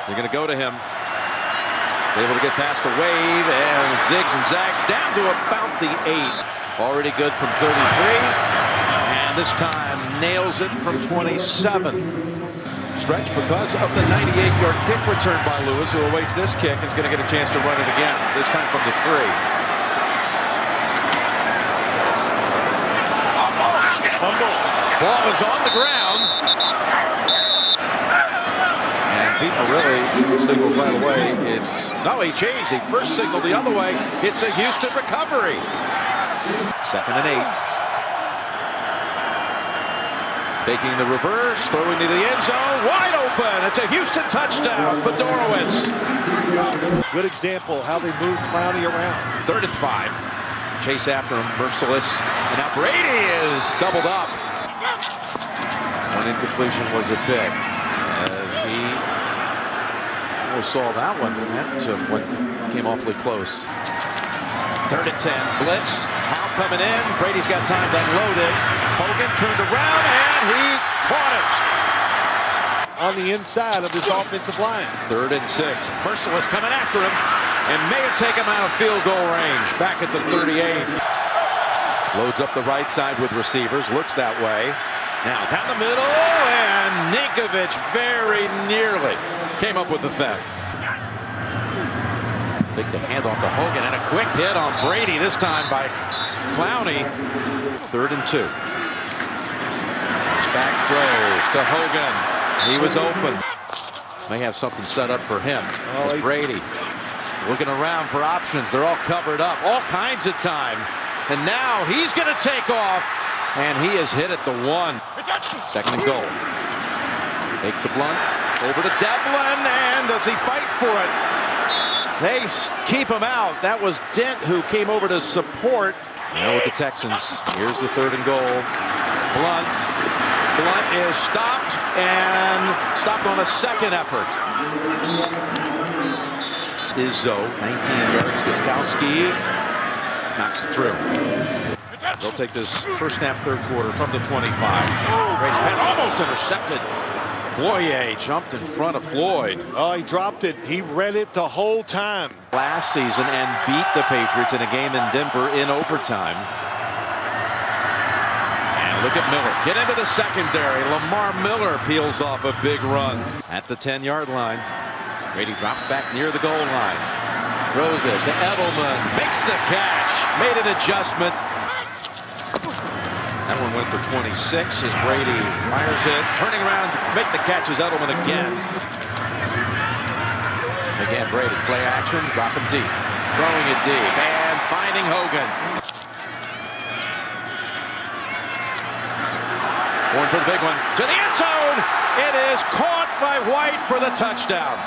They're going to go to him. He's able to get past a wave, and zigs and zags down to about the 8. Already good from 33. And this time nails it from 27. Stretch because of the 98-yard kick return by Lewis, who awaits this kick and is going to get a chance to run it again, this time from the 3. Ball is on the ground. And Pete really signals right away. He changed. He first signaled the other way. It's a Houston recovery. 2nd and 8. Taking the reverse, throwing to the end zone, wide open. It's a Houston touchdown. Fedorowicz. Good example how they move Clowney around. 3rd and 5. Chase after him, merciless. And now Brady is doubled up. One incompletion was a pick. As he almost saw that one. That came awfully close. 3rd and 10. Blitz. Howe coming in. Brady's got time to unload it. Hogan turned around, and he caught it. On the inside of this offensive line. 3rd and 6. Merciless coming after him, and may have taken him out of field goal range. Back at the 38. Loads up the right side with receivers. Looks that way. Now down the middle, and Ninkovich very nearly came up with the theft. Big the handoff to Hogan, and a quick hit on Brady, this time by Clowney. 3rd and 2. Back throws to Hogan. He was open. May have something set up for him. It's Brady looking around for options. They're all covered up, all kinds of time. And now he's going to take off, and he is hit at the 1. 2nd and goal. Fake to Blunt, over to Devlin, and does he fight for it? They keep him out. That was Dent who came over to support. Now with the Texans, here's the 3rd and goal. Blunt is stopped, and stopped on a 2nd effort. Izzo, 19 yards. Gostkowski knocks it through. They'll take this first snap, 3rd quarter from the 25. Brady's pass almost intercepted. Boye jumped in front of Floyd. Oh, he dropped it. He read it the whole time. Last season and beat the Patriots in a game in Denver in overtime. And look at Miller. Get into the secondary. Lamar Miller peels off a big run at the 10-yard line. Brady drops back near the goal line. Throws it to Edelman. Makes the catch. Made an adjustment. That one went for 26 as Brady fires it. Turning around to make the catch is Edelman again. Again, Brady, play action, drop him deep. Throwing it deep and finding Hogan. Going for the big one. To the end zone. It is caught by White for the touchdown.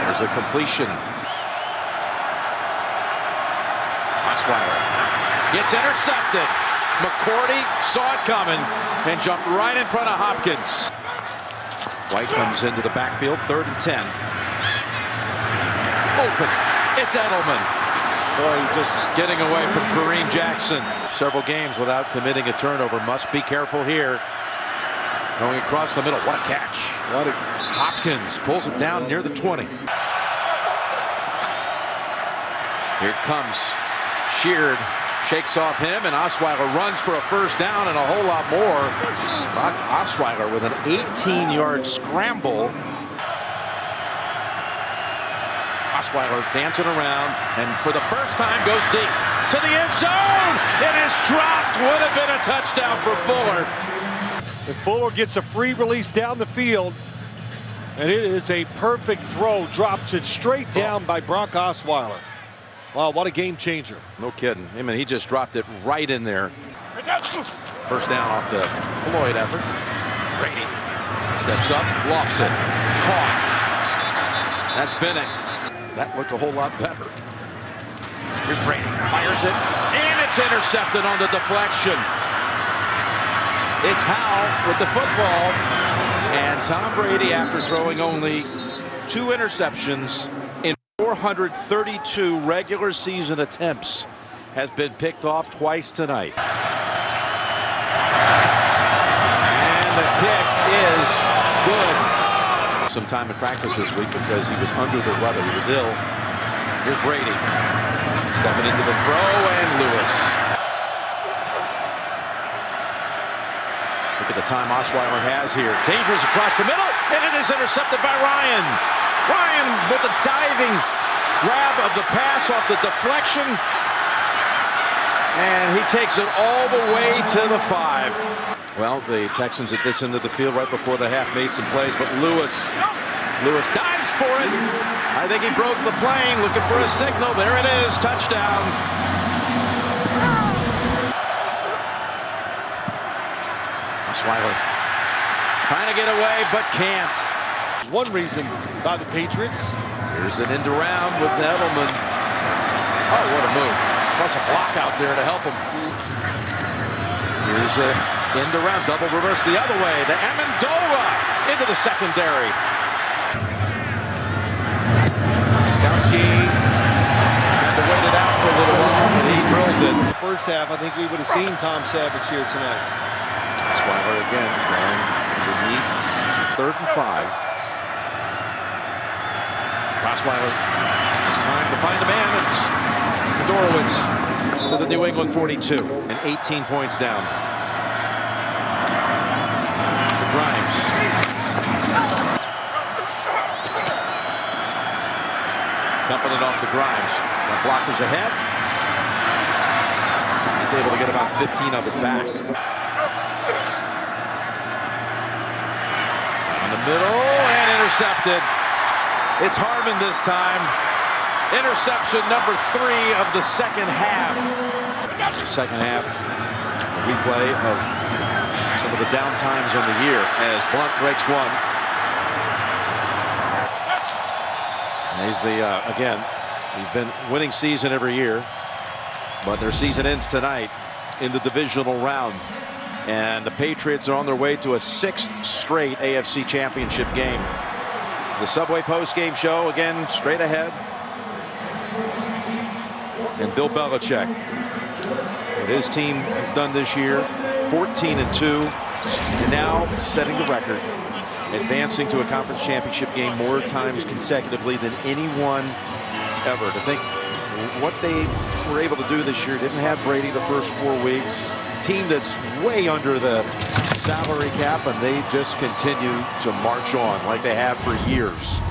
There's a completion. Osweiler gets intercepted. McCourty saw it coming and jumped right in front of Hopkins. White comes into the backfield, 3rd and 10. Open. It's Edelman. Boy, just getting away from Kareem Jackson. Several games without committing a turnover. Must be careful here. Going across the middle. What a catch. Hopkins pulls it down near the 20. Here it comes. Sheared shakes off him, and Osweiler runs for a first down and a whole lot more. Brock Osweiler with an 18-yard scramble. Osweiler dancing around, and for the first time goes deep to the end zone. It is dropped. Would have been a touchdown for Fuller. And Fuller gets a free release down the field, and it is a perfect throw. Drops it straight down by Brock Osweiler. Wow, what a game changer. No kidding. I mean, he just dropped it right in there. First down off the Floyd effort. Brady steps up, lofts it. Caught. That's Bennett. That looked a whole lot better. Here's Brady. Fires it. And it's intercepted on the deflection. It's Howell with the football. And Tom Brady, after throwing only 2 interceptions in 432 regular season attempts, has been picked off twice tonight. And the kick is good. Some time in practice this week because he was under the weather. He was ill. Here's Brady. Stepping into the throw, and Lewis. Look at the time Osweiler has here. Dangerous across the middle, and it is intercepted by Ryan. Ryan with a diving grab of the pass off the deflection. And he takes it all the way to the 5. Well, the Texans at this end of the field right before the half made some plays, but Lewis dives for it. I think he broke the plane, looking for a signal. There it is, touchdown. Osweiler trying to get away, but can't. One reason by the Patriots. Here's an end around with Edelman. Oh, what a move. Plus a block out there to help him. Here's a end around, double reverse the other way. The Amendola into the secondary. Gostkowski had to wait it out for a little while, and he drills it. First half, I think we would have seen Tom Savage here tonight. Osweiler again going underneath. 3rd and 5. It's Osweiler. It's time to find a man. It's Fedorowicz. to the New England 42 and 18 points down. To Grimes. Dumping it off to Grimes. The blockers ahead. He's able to get about 15 of it back. Down the middle and intercepted. It's Harmon this time. Interception number 3 of the second half. The second half, a replay of some of the down times on the year as Blunt breaks one. And he's the, again, he's been winning season every year, but their season ends tonight in the divisional round. And the Patriots are on their way to a 6th straight AFC Championship game. The Subway post-game show, again, straight ahead. And Bill Belichick, what his team has done this year, 14-2, and now setting the record, advancing to a conference championship game more times consecutively than anyone ever. To think what they were able to do this year, didn't have Brady the first 4 weeks, team that's way under the salary cap, and they just continue to march on like they have for years.